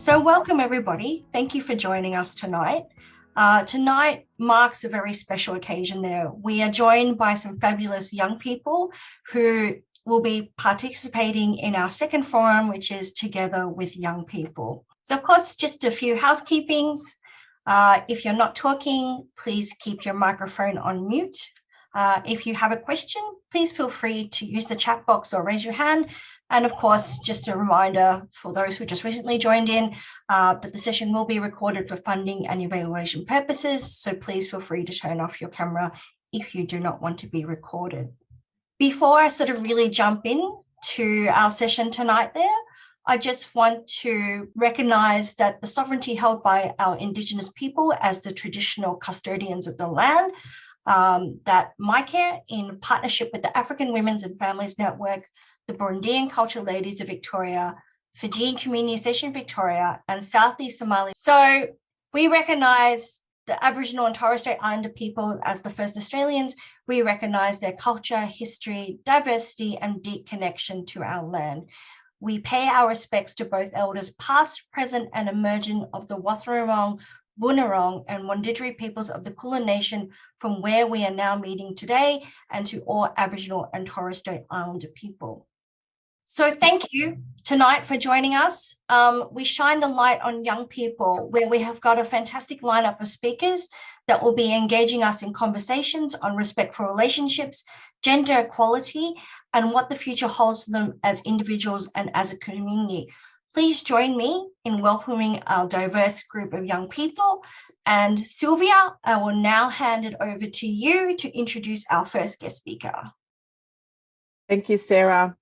So welcome everybody. Thank you for joining us tonight. Tonight marks a very special occasion there. We are joined by some fabulous young people who will be participating in our second forum, which is Together with Young People. So of course, just a few housekeepings. If you're not talking, please keep your microphone on mute. If you have a question, please feel free to use the chat box or raise your hand. And of course, just a reminder for those who just recently joined in that the session will be recorded for funding and evaluation purposes. So please feel free to turn off your camera if you do not want to be recorded. Before I sort of really jump in to our session tonight there, I just want to recognise that the sovereignty held by our Indigenous people as the traditional custodians of the land, that MyCare, in partnership with the African Women's and Families Network, the Burundian Cultural Ladies of Victoria, Fijian Community Association Victoria, and Southeast Somali. So we recognise the Aboriginal and Torres Strait Islander people as the first Australians. We recognise their culture, history, diversity, and deep connection to our land. We pay our respects to both elders past, present, and emerging of the Wathaurong, Boonwurrung, and Wurundjeri peoples of the Kulin Nation from where we are now meeting today, and to all Aboriginal and Torres Strait Islander people. So thank you tonight for joining us. We shine the light on young people, where we have got a fantastic lineup of speakers that will be engaging us in conversations on respectful relationships, gender equality, and what the future holds for them as individuals and as a community. Please join me in welcoming our diverse group of young people. And Sylvia, I will now hand it over to you to introduce our first guest speaker. Thank you, Sarah.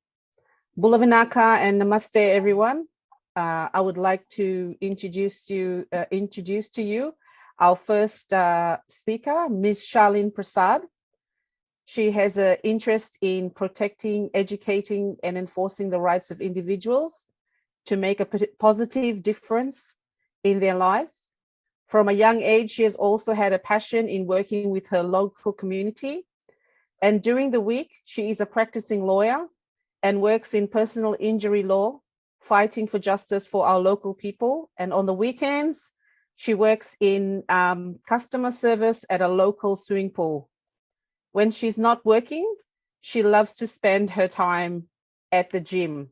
Bulavinaka and namaste, everyone. I would like to introduce to you our first speaker, Ms. Charlene Prasad. She has an interest in protecting, educating, and enforcing the rights of individuals to make a positive difference in their lives. From a young age, she has also had a passion in working with her local community. And during the week, she is a practicing lawyer and works in personal injury law, fighting for justice for our local people. And on the weekends, she works in customer service at a local swimming pool. When she's not working, she loves to spend her time at the gym.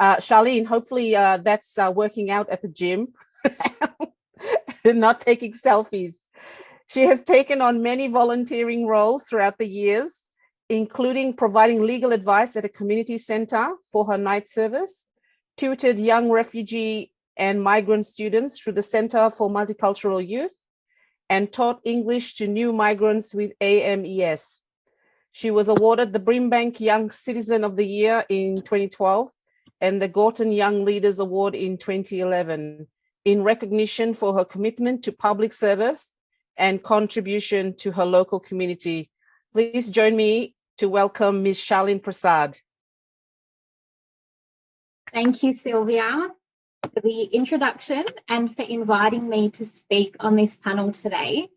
Charlene, hopefully that's working out at the gym and not taking selfies. She has taken on many volunteering roles throughout the years, including providing legal advice at a community center for her night service, tutored young refugee and migrant students through the Center for Multicultural Youth, and taught English to new migrants with AMES. She was awarded the Brimbank Young Citizen of the Year in 2012 and the Gorton Young Leaders Award in 2011 in recognition for her commitment to public service and contribution to her local community. Please join me to welcome Ms. Charlene Prasad. Thank you, Sylvia, for the introduction and for inviting me to speak on this panel today.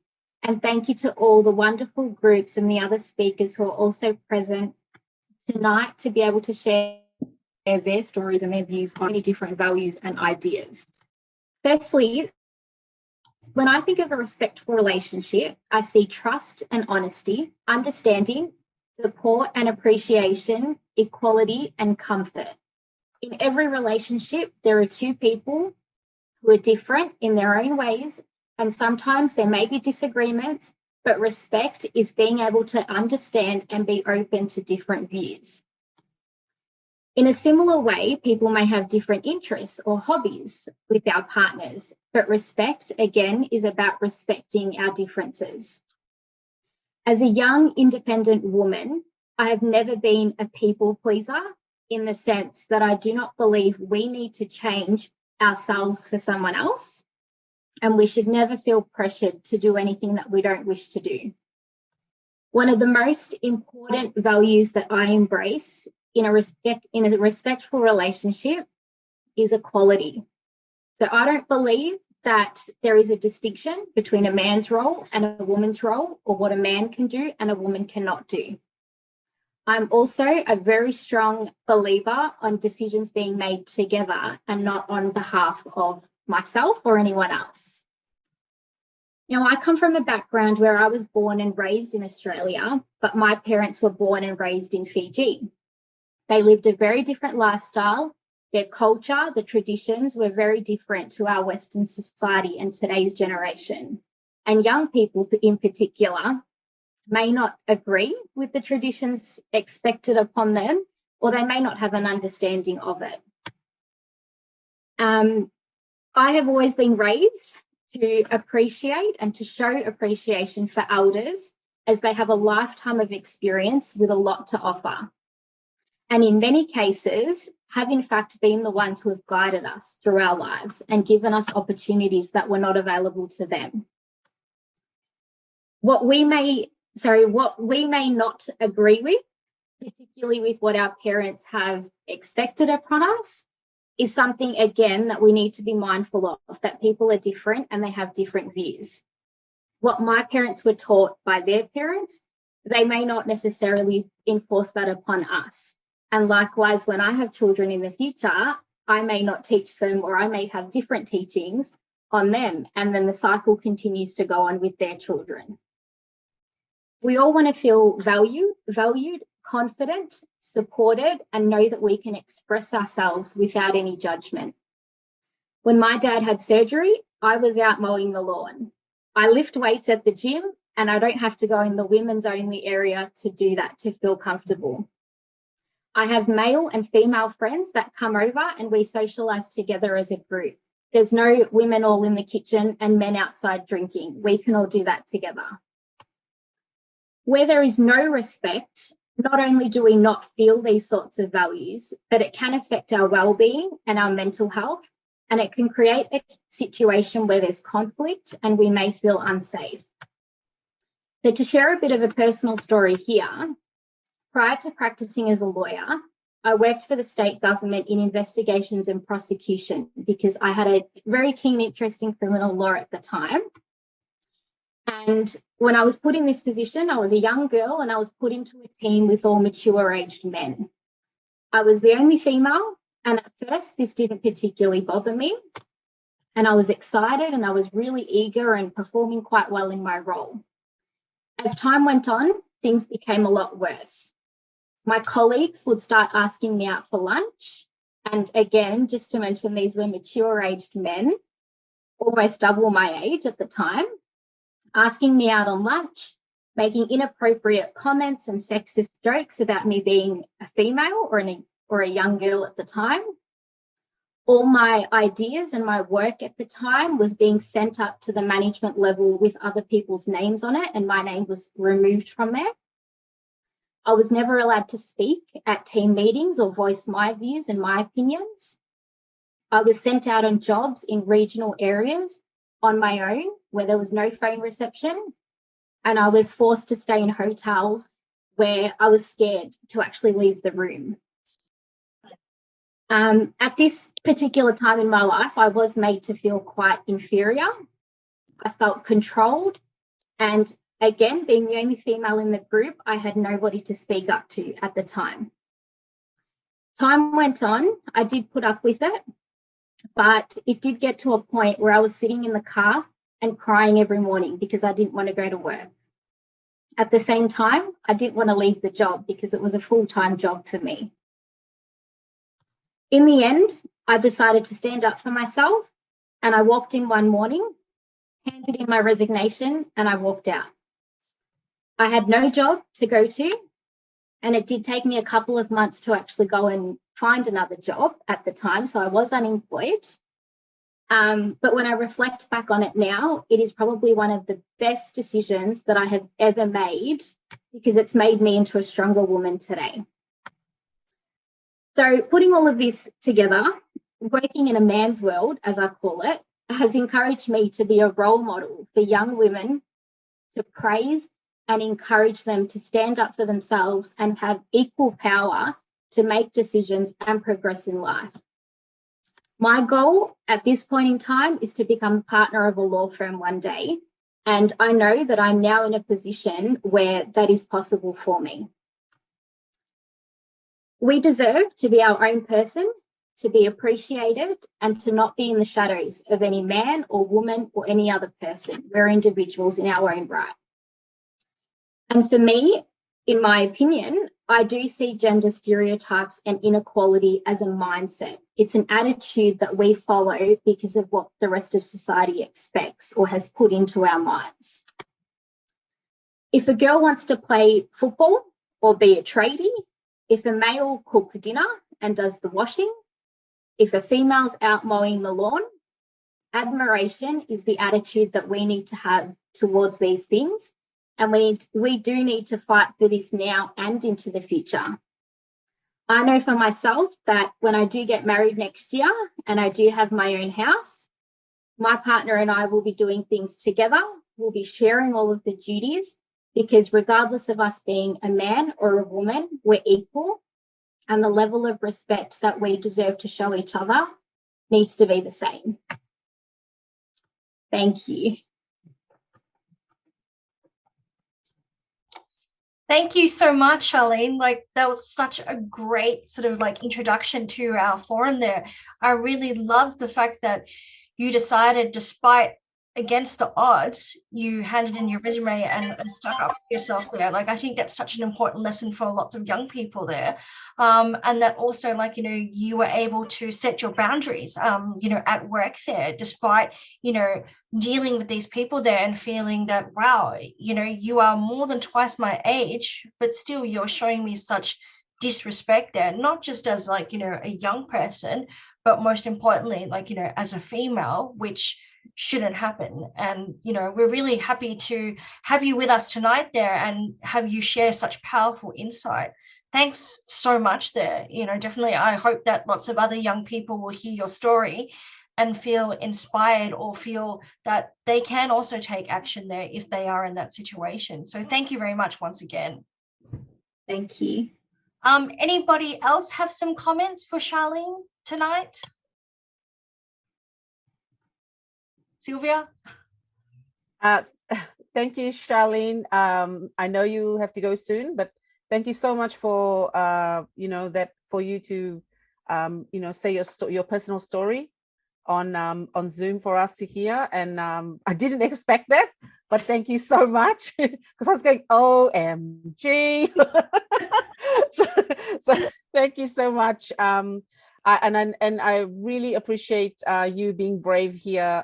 And thank you to all the wonderful groups and the other speakers who are also present tonight to be able to share their stories and their views on many different values and ideas. Firstly, when I think of a respectful relationship, I see trust and honesty, understanding, support and appreciation, equality and comfort. In every relationship, there are two people who are different in their own ways, and sometimes there may be disagreements, but respect is being able to understand and be open to different views. In a similar way, people may have different interests or hobbies with our partners, but respect, again, is about respecting our differences. As a young, independent woman, I have never been a people pleaser in the sense that I do not believe we need to change ourselves for someone else, and we should never feel pressured to do anything that we don't wish to do. One of the most important values that I embrace in a respectful relationship is equality. So I don't believe that there is a distinction between a man's role and a woman's role, or what a man can do and a woman cannot do. I'm also a very strong believer on decisions being made together and not on behalf of myself or anyone else. Now, I come from a background where I was born and raised in Australia, but my parents were born and raised in Fiji. They lived a very different lifestyle. Their culture, the traditions were very different to our Western society and today's generation. And young people in particular may not agree with the traditions expected upon them, or they may not have an understanding of it. I have always been raised to appreciate and to show appreciation for elders, as they have a lifetime of experience with a lot to offer. And in many cases, have in fact been the ones who have guided us through our lives and given us opportunities that were not available to them. What we may not agree with, particularly with what our parents have expected upon us, is something, again, that we need to be mindful of, that people are different and they have different views. What my parents were taught by their parents, they may not necessarily enforce that upon us. And likewise, when I have children in the future, I may not teach them, or I may have different teachings on them. And then the cycle continues to go on with their children. We all want to feel valued, confident, supported, and know that we can express ourselves without any judgment. When my dad had surgery, I was out mowing the lawn. I lift weights at the gym, and I don't have to go in the women's only area to do that, to feel comfortable. I have male and female friends that come over and we socialise together as a group. There's no women all in the kitchen and men outside drinking. We can all do that together. Where there is no respect, not only do we not feel these sorts of values, but it can affect our well-being and our mental health, and it can create a situation where there's conflict and we may feel unsafe. So to share a bit of a personal story here, prior to practicing as a lawyer, I worked for the state government in investigations and prosecution because I had a very keen interest in criminal law at the time. And when I was put in this position, I was a young girl and I was put into a team with all mature-aged men. I was the only female, and at first this didn't particularly bother me. And I was excited and I was really eager and performing quite well in my role. As time went on, things became a lot worse. My colleagues would start asking me out for lunch. And again, just to mention, these were mature-aged men, almost double my age at the time, asking me out on lunch, making inappropriate comments and sexist jokes about me being a female or a young girl at the time. All my ideas and my work at the time was being sent up to the management level with other people's names on it, and my name was removed from there. I was never allowed to speak at team meetings or voice my views and my opinions. I was sent out on jobs in regional areas on my own where there was no phone reception, and I was forced to stay in hotels where I was scared to actually leave the room. At this particular time in my life, I was made to feel quite inferior. I felt controlled, and again, being the only female in the group, I had nobody to speak up to at the time. Time went on, I did put up with it, but it did get to a point where I was sitting in the car and crying every morning because I didn't want to go to work. At the same time, I didn't want to leave the job because it was a full-time job for me. In the end, I decided to stand up for myself, and I walked in one morning, handed in my resignation, and I walked out. I had no job to go to, and it did take me a couple of months to actually go and find another job at the time, so I was unemployed. But when I reflect back on it now, it is probably one of the best decisions that I have ever made because it's made me into a stronger woman today. So putting all of this together, working in a man's world, as I call it, has encouraged me to be a role model for young women, to praise and encourage them to stand up for themselves and have equal power to make decisions and progress in life. My goal at this point in time is to become a partner of a law firm one day, and I know that I'm now in a position where that is possible for me. We deserve to be our own person, to be appreciated, and to not be in the shadows of any man or woman or any other person. We're individuals in our own right. And for me, in my opinion, I do see gender stereotypes and inequality as a mindset. It's an attitude that we follow because of what the rest of society expects or has put into our minds. If a girl wants to play football or be a tradie, if a male cooks dinner and does the washing, if a female's out mowing the lawn, admiration is the attitude that we need to have towards these things. And we do need to fight for this now and into the future. I know for myself that when I do get married next year and I do have my own house, my partner and I will be doing things together. We'll be sharing all of the duties because regardless of us being a man or a woman, we're equal. And the level of respect that we deserve to show each other needs to be the same. Thank you. Thank you so much, Charlene. Like, that was such a great sort of like introduction to our forum there. I really love the fact that you decided, despite against the odds, you handed in your resume and stuck up for yourself there. Like, I think that's such an important lesson for lots of young people there. And that also, like, you know, you were able to set your boundaries, you know, at work there, despite, you know, dealing with these people there and feeling that, wow, you know, you are more than twice my age, but still you're showing me such disrespect there, not just as like, you know, a young person, but most importantly, like, you know, as a female, which shouldn't happen. And, you know, we're really happy to have you with us tonight there and have you share such powerful insight. Thanks so much there. You know, definitely, I hope that lots of other young people will hear your story and feel inspired or feel that they can also take action there if they are in that situation. So thank you very much once again. Thank you. Anybody else have some comments for Charlene tonight? Sylvia? Thank you, Charlene. I know you have to go soon, but thank you so much for, you know, that for you to, you know, say your personal story on Zoom for us to hear. And I didn't expect that, but thank you so much because I was going, OMG. so thank you so much. I really appreciate you being brave here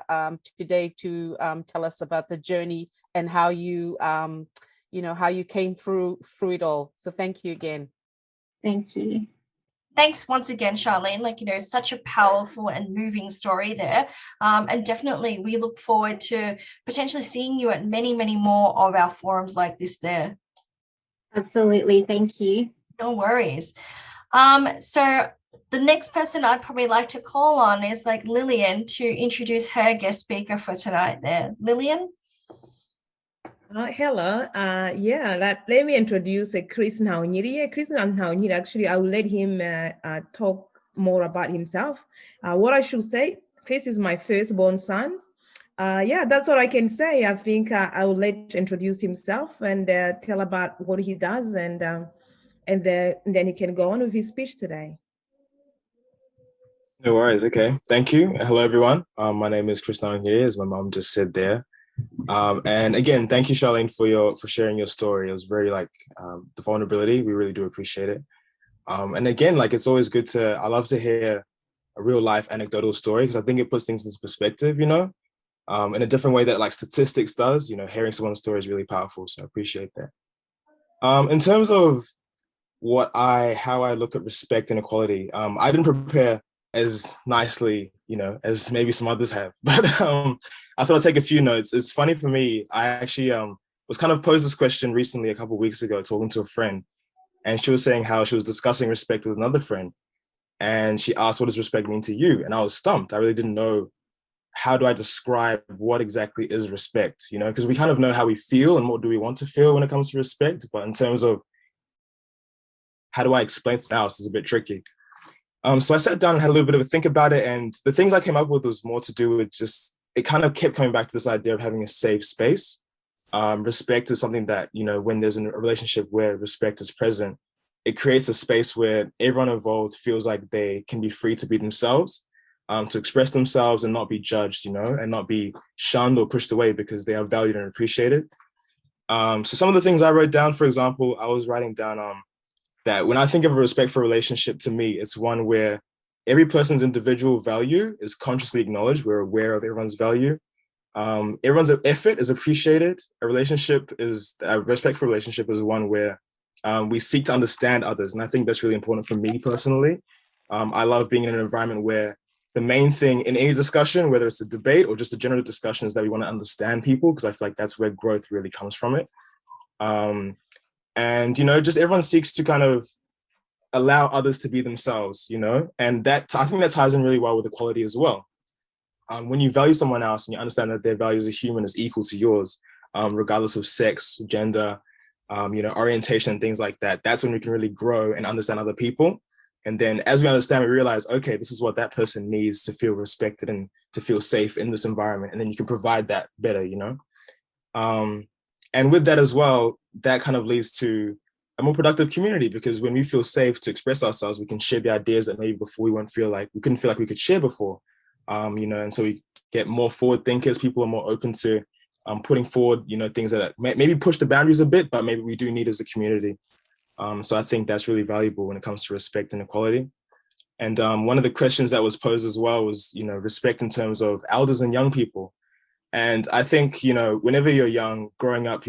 today to tell us about the journey and how you, you know, how you came through it all. So thank you again. Thank you. Thanks once again, Charlene. Like, you know, such a powerful and moving story there. And definitely we look forward to potentially seeing you at many, many more of our forums like this there. Absolutely. Thank you. No worries. So the next person I'd probably like to call on is like Lillian to introduce her guest speaker for tonight there. Lillian? Hello. Let me introduce Chris Naonyiri. Chris Naonyiri, actually, I will let him talk more about himself. What I should say, Chris is my firstborn son. That's what I can say. I think I will let him introduce himself and tell about what he does, and then he can go on with his speech today. No worries. Okay. Thank you. Hello, everyone. My name is Chris Naonyiri, as my mom just said there. And again, thank you, Charlene, for sharing your story. It was very the vulnerability. We really do appreciate it. And again, it's always good I love to hear a real life anecdotal story because I think it puts things into perspective, you know, in a different way that statistics does. You know, hearing someone's story is really powerful. So I appreciate that. In terms of how I look at respect and equality, I didn't prepare as nicely, you know, as maybe some others have, but I thought I'd take a few notes. It's funny for me. I actually was kind of posed this question recently, a couple of weeks ago, talking to a friend, and she was saying how she was discussing respect with another friend, and she asked, "What does respect mean to you?" And I was stumped. I really didn't know how do I describe what exactly is respect, you know, because we kind of know how we feel and what do we want to feel when it comes to respect, but in terms of how do I explain it now, it's a bit tricky. So I sat down and had a little bit of a think about it, and the things I came up with was more to do with just, it kind of kept coming back to this idea of having a safe space. Respect is something that, you know, when there's a relationship where respect is present, it creates a space where everyone involved feels like they can be free to be themselves, to express themselves and not be judged, and not be shunned or pushed away because they are valued and appreciated. So some of the things I wrote down, for example, I was writing down that when I think of a respectful relationship, to me, it's one where every person's individual value is consciously acknowledged. We're aware of everyone's value. Everyone's effort is appreciated. A respectful relationship is one where we seek to understand others. And I think that's really important for me personally. I love being in an environment where the main thing in any discussion, whether it's a debate or just a general discussion, is that we want to understand people, because I feel like that's where growth really comes from it. And, just everyone seeks to kind of allow others to be themselves, and I think that ties in really well with equality as well. When you value someone else and you understand that their value as a human is equal to yours, regardless of sex, gender, orientation, things like that, that's when we can really grow and understand other people. And then as we understand, we realize, okay, this is what that person needs to feel respected and to feel safe in this environment. And then you can provide that better, and with that as well, that kind of leads to a more productive community, because when we feel safe to express ourselves, we can share the ideas that maybe before we couldn't feel like we could share before, and so we get more forward thinkers. People are more open to putting forward, things that maybe push the boundaries a bit, but maybe we do need as a community. So I think that's really valuable when it comes to respect and equality. And one of the questions that was posed as well was, respect in terms of elders and young people. And I think, whenever you're young, growing up,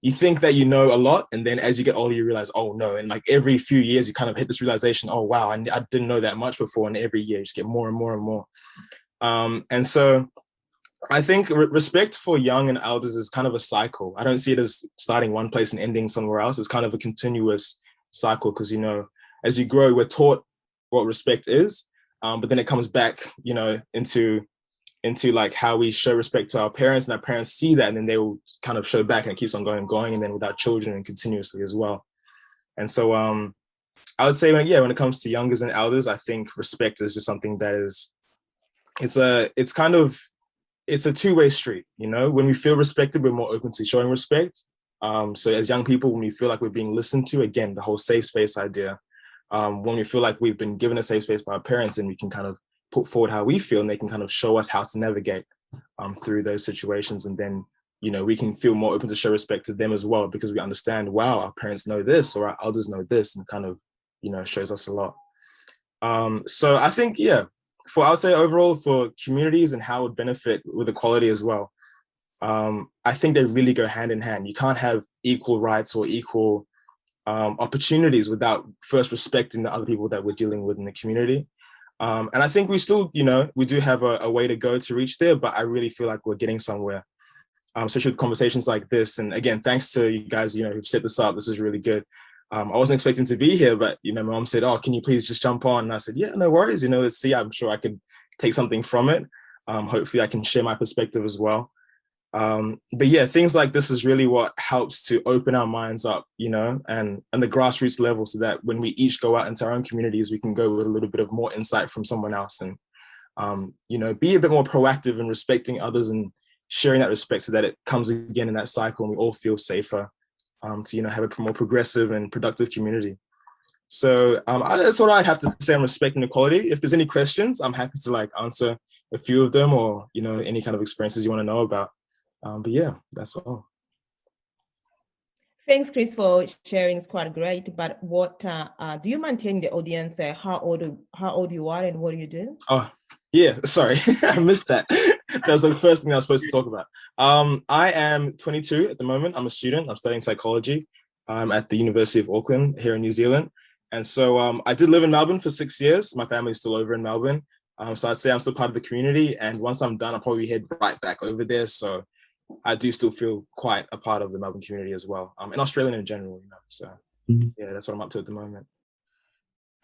you think that you know a lot. And then as you get older, you realize, oh no. And like every few years, you kind of hit this realization, oh, wow, I didn't know that much before. And every year you just get more and more and more. And so I think respect for young and elders is kind of a cycle. I don't see it as starting one place and ending somewhere else. It's kind of a continuous cycle because, as you grow, we're taught what respect is, but then it comes back, into like how we show respect to our parents, and our parents see that, and then they will kind of show back, and it keeps on going, and then with our children and continuously as well. And so I would say when it comes to youngers and elders, I think respect is just something that is, it's a two-way street. When we feel respected, we're more open to showing respect. So as young people, when we feel like we're being listened to, again, the whole safe space idea, when we feel like we've been given a safe space by our parents, then we can kind of put forward how we feel, and they can kind of show us how to navigate through those situations. And then, we can feel more open to show respect to them as well, because we understand, wow, our parents know this, or our elders know this, and kind of, shows us a lot. So I think, I would say overall for communities and how it would benefit with equality as well, I think they really go hand in hand. You can't have equal rights or equal opportunities without first respecting the other people that we're dealing with in the community. And I think we still, we do have a way to go to reach there, but I really feel like we're getting somewhere, especially with conversations like this. And again, thanks to you guys, who've set this up. This is really good. I wasn't expecting to be here, but, my mom said, oh, can you please just jump on? And I said, yeah, no worries. Let's see. I'm sure I could take something from it. Hopefully I can share my perspective as well. But yeah, things like this is really what helps to open our minds up, and the grassroots level, so that when we each go out into our own communities, we can go with a little bit of more insight from someone else, and, be a bit more proactive in respecting others and sharing that respect, so that it comes again in that cycle and we all feel safer, to, have a more progressive and productive community. So that's what I'd have to say on respect and equality. If there's any questions, I'm happy to answer a few of them, or, any kind of experiences you want to know about. But yeah, that's all. Thanks, Chris, for sharing. It's quite great. But what do you maintain the audience? How old you are and what do you do? Oh, yeah. Sorry, I missed that. That was the first thing I was supposed to talk about. I am 22 at the moment. I'm a student. I'm studying psychology. At the University of Auckland here in New Zealand. And so I did live in Melbourne for 6 years. My family's still over in Melbourne. So I'd say I'm still part of the community. And once I'm done, I'll probably head right back over there. So I do still feel quite a part of the Melbourne community as well, and Australian in general, So yeah, that's what I'm up to at the moment.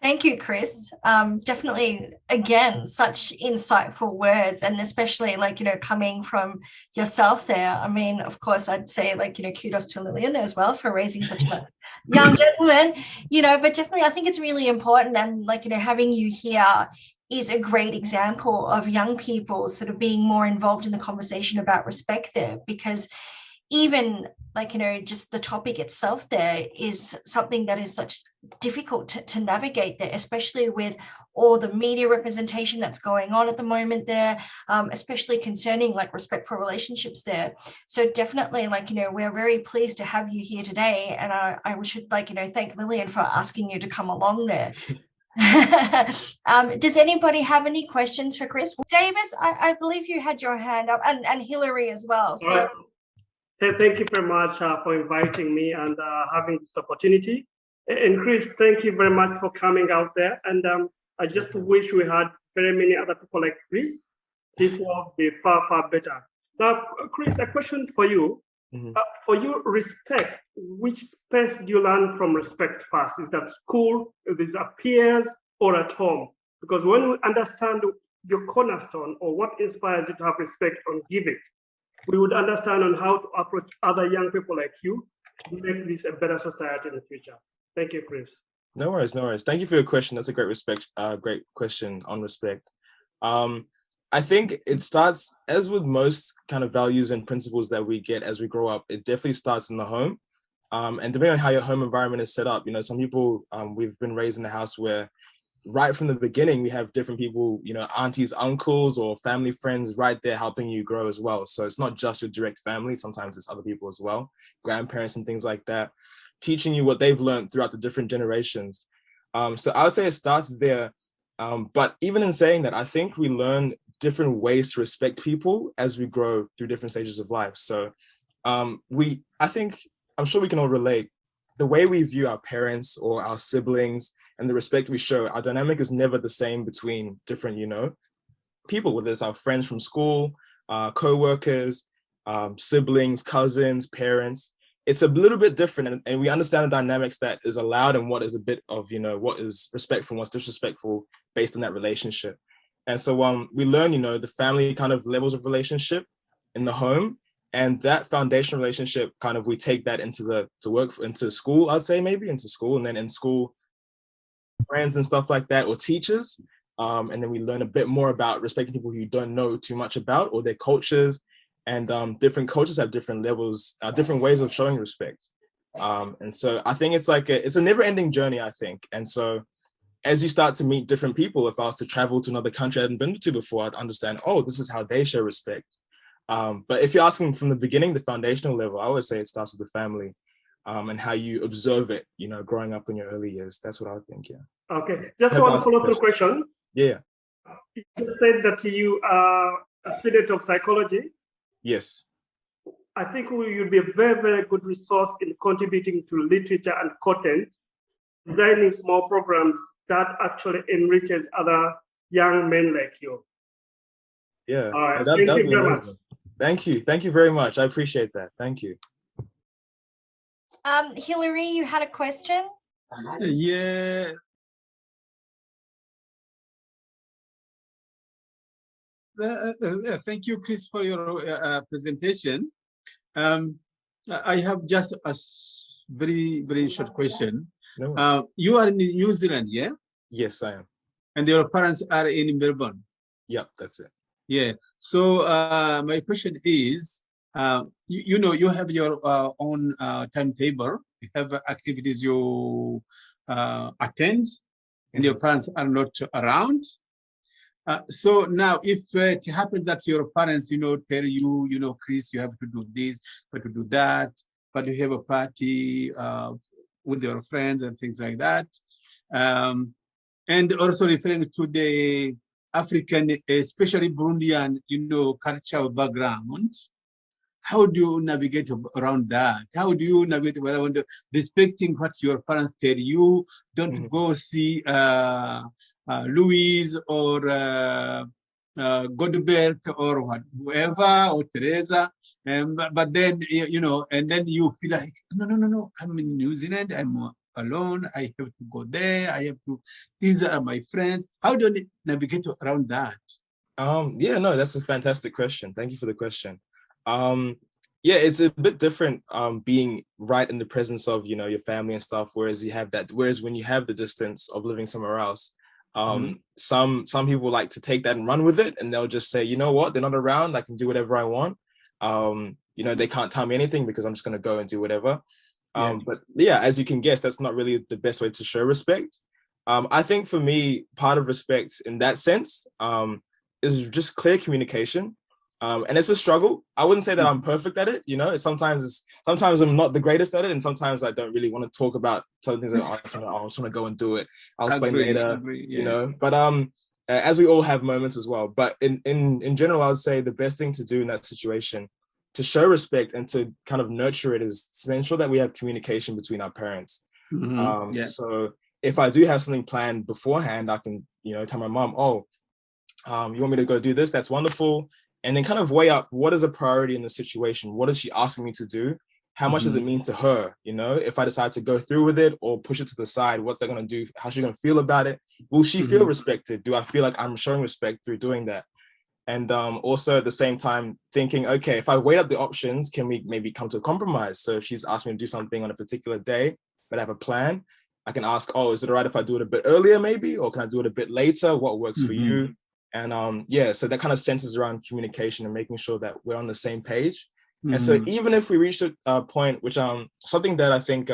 Thank you, Chris. Definitely, again, such insightful words, and especially coming from yourself there. I mean, of course, I'd say kudos to Lillian as well for raising such a young gentleman, but definitely I think it's really important, and having you here is a great example of young people sort of being more involved in the conversation about respect there, because even like, just the topic itself there is something that is such difficult to navigate there, especially with all the media representation that's going on at the moment there, especially concerning like respectful relationships there. So definitely, like, we're very pleased to have you here today. And I should, like, thank Lillian for asking you to come along there. Does anybody have any questions for Chris? Davis, I believe you had your hand up, and Hillary as well. So. All right. Hey, thank you very much for inviting me and having this opportunity. And Chris, thank you very much for coming out there. And I just wish we had very many other people like Chris. This will be far, far better. Now, Chris, a question for you. For you, respect, which space do you learn from respect first? Is that school, is that peers, or at home? Because when we understand your cornerstone or what inspires you to have respect on giving, we would understand on how to approach other young people like you to make this a better society in the future. Thank you, Chris. No worries, no worries. Thank you for your question. That's a great question on respect. I think it starts, as with most kind of values and principles that we get as we grow up, it definitely starts in the home. And depending on how your home environment is set up, some people, we've been raised in a house where right from the beginning, we have different people, aunties, uncles, or family friends right there helping you grow as well. So it's not just your direct family. Sometimes it's other people as well, grandparents and things like that, teaching you what they've learned throughout the different generations. So I would say it starts there. But even in saying that, I think we learn different ways to respect people as we grow through different stages of life. So I'm sure we can all relate. The way we view our parents or our siblings and the respect we show, our dynamic is never the same between different, people, whether it's our friends from school, co-workers, siblings, cousins, parents. It's a little bit different, and we understand the dynamics that is allowed and what is a bit of, what is respectful and what's disrespectful based on that relationship. And so we learn, the family kind of levels of relationship in the home, and that foundational relationship kind of, we take that into into school, I'd say maybe into school, and then in school, friends and stuff like that, or teachers. And then we learn a bit more about respecting people who you don't know too much about, or their cultures. And different cultures have different levels, different ways of showing respect. And so I think it's like it's a never-ending journey, I think. And so as you start to meet different people, if I was to travel to another country I hadn't been to before, I'd understand, oh, this is how they show respect. But if you're asking from the beginning, the foundational level, I would say it starts with the family, and how you observe it, growing up in your early years. That's what I would think, yeah. Okay, just one follow-through question. Yeah. You said that you are a student of psychology. Yes. I think we would be a very, very good resource in contributing to literature and content, designing small programs that actually enriches other young men like you. Yeah. All right. That'd Thank be you very amazing. much. Thank you. Thank you very much. I appreciate that. Thank you. Hillary, you had a question? Yeah. Thank you, Chris, for your presentation. I have just a very, very short question. No. You are in New Zealand, yeah? Yes, I am. And your parents are in Melbourne. Yep, that's it. Yeah. So my question is, you have your own timetable. You have activities you attend, and your parents are not around. So now, if it happens that your parents, tell you, Chris, you have to do this, but to do that, but you have a party with your friends and things like that, and also referring to the African, especially Burundian, cultural background. How do you navigate around that? How do you navigate around respecting what your parents tell you? Don't go see Louise or Godbert or whoever, or Teresa, but then and then you feel like no, I'm in New Zealand, I'm alone, I have to go there, I have to, these are my friends. How do you navigate around that? Yeah, no, that's a fantastic question. Thank you for the question. Yeah, it's a bit different being right in the presence of your family and stuff, whereas when you have the distance of living somewhere else. Some people like to take that and run with it, and they'll just say, you know what, they're not around, I can do whatever I want. you know, they can't tell me anything because I'm just going to go and do whatever. Yeah. But yeah, as you can guess, that's not really the best way to show respect. I think for me, part of respect in that sense is just clear communication. And it's a struggle. I wouldn't say that I'm perfect at it. You know, sometimes I'm not the greatest at it, and sometimes I don't really want to talk about some things that I just want to go and do it. I'll explain later. Yeah. You know, but as we all have moments as well. But in general, I would say the best thing to do in that situation, to show respect and to kind of nurture it, is to ensure that we have communication between our parents. Yeah. So if I do have something planned beforehand, I can, you know, tell my mom, oh, you want me to go do this? That's wonderful. And then kind of weigh up what is a priority in the situation? What is she asking me to do? How much does it mean to her? You know, if I decide to go through with it or push it to the side, what's that going to do? How's she going to feel about it? Will she feel respected? Do I feel like I'm showing respect through doing that? And also at the same time thinking, okay, if I weigh up the options, can we maybe come to a compromise? So if she's asked me to do something on a particular day, but I have a plan, I can ask, oh, is it all right if I do it a bit earlier maybe? Or can I do it a bit later? What works for you? And yeah, so that kind of centers around communication and making sure that we're on the same page. And so even if we reach a point, which something that I think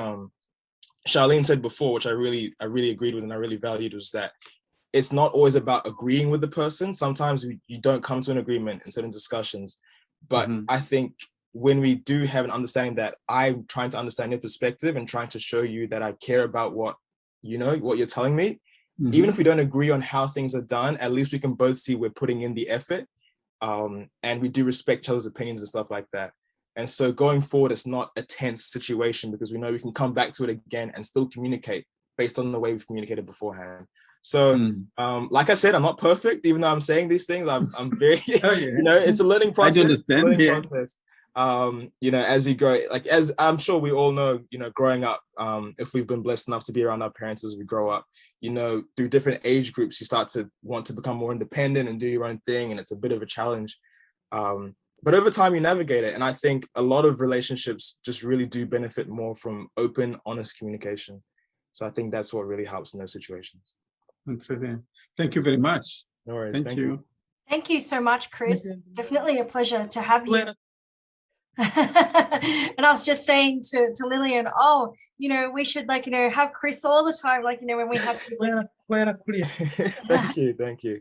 Charlene said before, which I really agreed with and I really valued, was that it's not always about agreeing with the person. Sometimes you don't come to an agreement in certain discussions. But I think when we do have an understanding that I'm trying to understand your perspective and trying to show you that I care about what you're telling me, even if we don't agree on how things are done, at least we can both see we're putting in the effort, and we do respect each other's opinions and stuff like that. And so going forward, it's not a tense situation because we know we can come back to it again and still communicate based on the way we've communicated beforehand. So, like I said, I'm not perfect, even though I'm saying these things. I'm very, you know, it's a learning process. I understand. Process. You know, as you grow, like, as I'm sure we all know, you know, growing up, if we've been blessed enough to be around our parents as we grow up, you know, through different age groups, you start to want to become more independent and do your own thing. And it's a bit of a challenge. But over time, you navigate it. And I think a lot of relationships just really do benefit more from open, honest communication. So I think that's what really helps in those situations. Interesting. Thank you very much. No worries. Thank you. Thank you so much, Chris. Definitely a pleasure to have you. And I was just saying to Lillian, oh, you know, we should, like, you know, have Chris all the time, like, you know, when we have people. Thank you.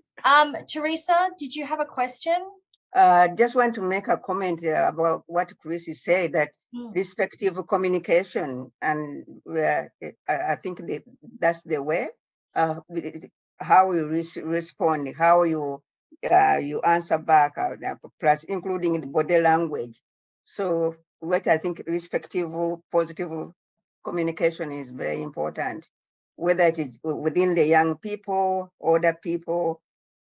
Teresa, did you have a question? Just want to make a comment about what Chris said, that respective communication, and I think that's the way how you respond, how you answer back, plus including the body language. So what I think respective positive communication is very important, whether it is within the young people, older people,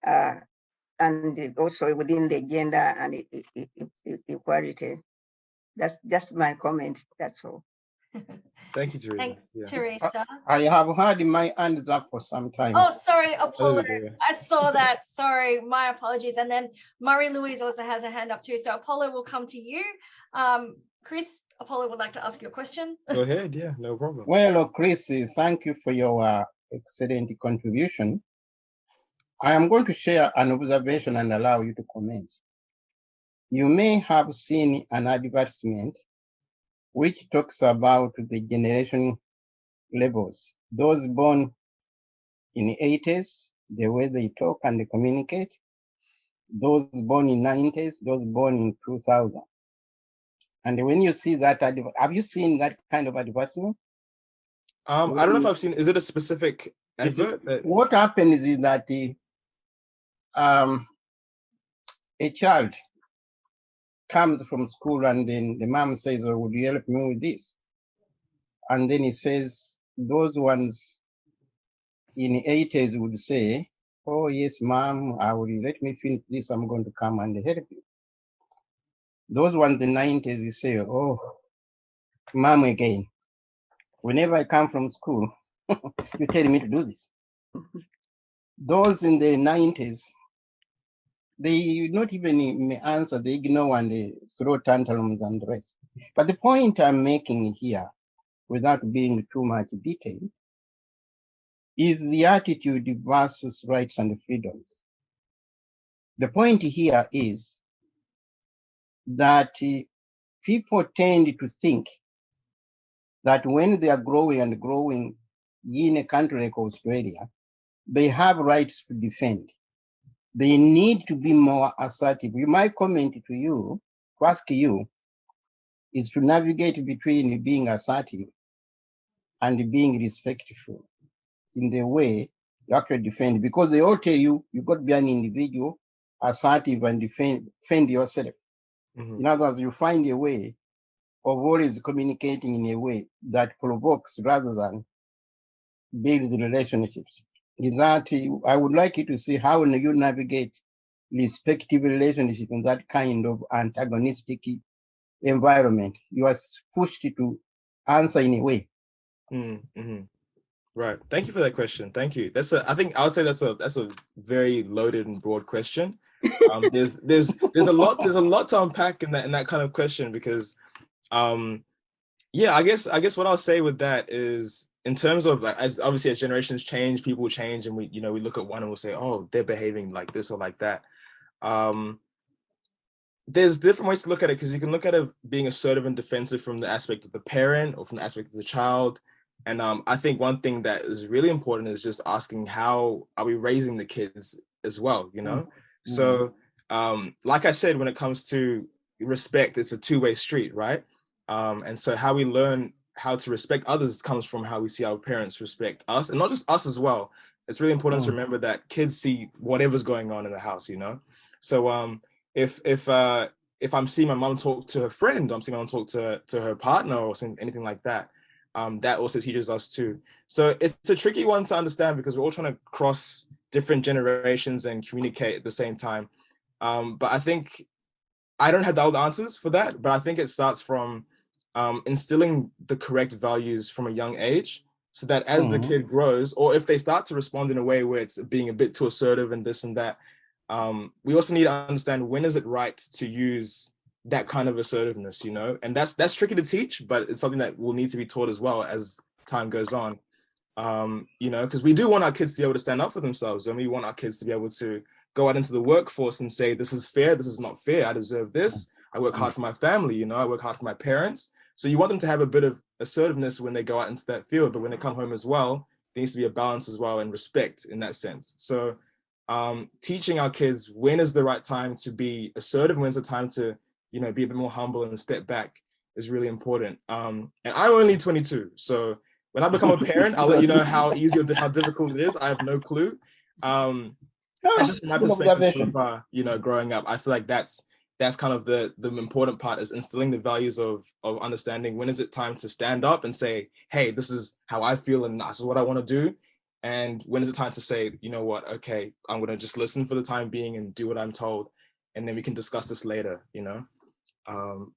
and also within the gender and equality. That's just my comment. That's all. Thank you, Teresa. Thanks, Teresa. I have had my hands up for some time. Oh, sorry, Apollo. I saw that. Sorry, my apologies. And then Marie-Louise also has a hand up too. So Apollo will come to you. Chris, Apollo would like to ask you a question. Go ahead. Yeah, no problem. Well, Chris, thank you for your excellent contribution. I am going to share an observation and allow you to comment. You may have seen an advertisement which talks about the generation levels. Those born in the 80s, the way they talk and they communicate. Those born in 90s, those born in 2000. And when you see that, have you seen that kind of advertisement? I don't know if I've seen, is it a specific advert? What happens is that a child comes from school and then the mom says, oh, would you help me with this? And then he says, those ones in the 80s would say, oh, yes, mom, let me finish this. I'm going to come and help you. Those ones in the 90s, we say, oh, mom again. Whenever I come from school, you tell me to do this. Those in the 90s, they not even answer, they ignore and they throw tantrums and the rest. But the point I'm making here, without being too much detailed, is the attitude versus rights and freedoms. The point here is that people tend to think that when they are growing and growing in a country like Australia, they have rights to defend. They need to be more assertive. My comment to you, to ask you, is to navigate between being assertive and being respectful in the way you actually defend, because they all tell you you've got to be an individual, assertive, and defend yourself. Mhm. In other words, you find a way of always communicating in a way that provokes rather than builds relationships. Is that I would like you to see how you navigate respective relationship in that kind of antagonistic environment. You are pushed to answer in a way. Mm-hmm. Right. Thank you for that question. Thank you. I think I would say that's a very loaded and broad question. There's a lot to unpack in that kind of question, because yeah, I guess what I'll say with that is, in terms of, like, as generations change, people change, and we look at one and we'll say, oh, they're behaving like this or like that. There's different ways to look at it, because you can look at it being assertive and defensive from the aspect of the parent or from the aspect of the child. And I think one thing that is really important is just asking, how are we raising the kids as well, you know? Mm-hmm. So like I said, when it comes to respect, it's a two-way street, right? And so how we learn how to respect others comes from how we see our parents respect us, and not just us as well. It's really important to remember that kids see whatever's going on in the house, you know? So if I'm seeing my mom talk to her friend, I'm seeing my mom talk to her partner or anything like that, that also teaches us too. So it's a tricky one to understand, because we're all trying to cross different generations and communicate at the same time. But I think I don't have all the answers for that, but I think it starts from instilling the correct values from a young age, so that as the kid grows, or if they start to respond in a way where it's being a bit too assertive and this and that, we also need to understand, when is it right to use that kind of assertiveness, you know? And that's tricky to teach, but it's something that will need to be taught as well as time goes on. You know, because we do want our kids to be able to stand up for themselves, and we want our kids to be able to go out into the workforce and say, this is fair, this is not fair, I deserve this, I work hard for my family, you know, I work hard for my parents. So you want them to have a bit of assertiveness when they go out into that field, but when they come home as well, there needs to be a balance as well, and respect in that sense. So teaching our kids when is the right time to be assertive, when is the time to, you know, be a bit more humble and step back, is really important. And I'm only 22, so when I become a parent, I'll let you know how easy or how difficult it is. I have no clue. That's just my perspective so far, you know, growing up. I feel like that's kind of the important part, is instilling the values of understanding when is it time to stand up and say, hey, this is how I feel and this is what I want to do. And when is it time to say, you know what, okay, I'm going to just listen for the time being and do what I'm told, and then we can discuss this later, you know?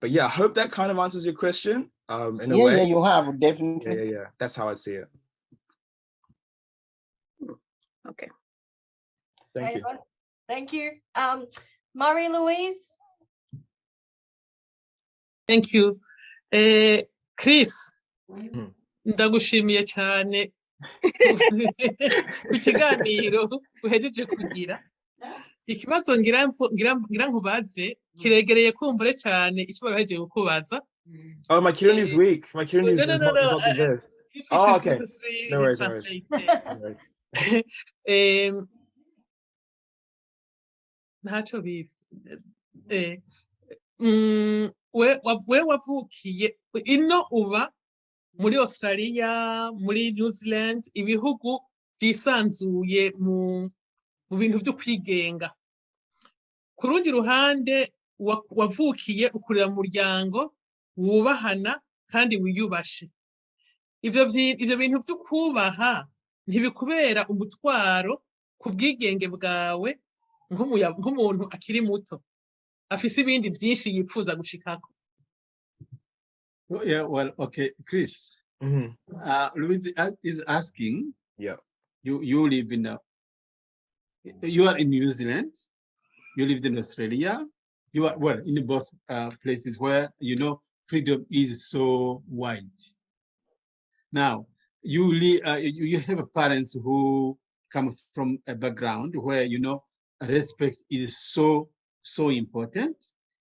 But yeah, I hope that kind of answers your question in a way. Yeah, you have, definitely. Yeah. That's how I see it. Okay. Thank you. Thank you. Marie-Louise? Thank you. Chris, ndagushimiye cyane ku kiganiro uhejeje kugira. Ikibazo ngira nkubaze kiregereye kumbure cyane icyo bahejeje kukubaza. Oh, my Kirundi is weak. My Kirundi is not the best. If it oh, is okay. necessary, No worries, translate. Ntacyo bibi. We wavukiye ino uba muri Australia, muri New Zealand, ibihugu byisanzuye mu bintu byo kwigenga. Ku rundi ruhande wavukiye ukurira mu muryango wubahana kandi wiyubashe. Ivyo bintu byo kubaha ntibikubera umutwaro ku bwigenge bwawe nk'umuntu akiri muto afise ibindi byinshi yipfuza gushikako. Yeah, well, okay, Chris. Louise is asking. Yeah. You live in you are in New Zealand. You lived in Australia. You are in both places where, you know, freedom is so wide. Now you have parents who come from a background where, you know, respect is so important,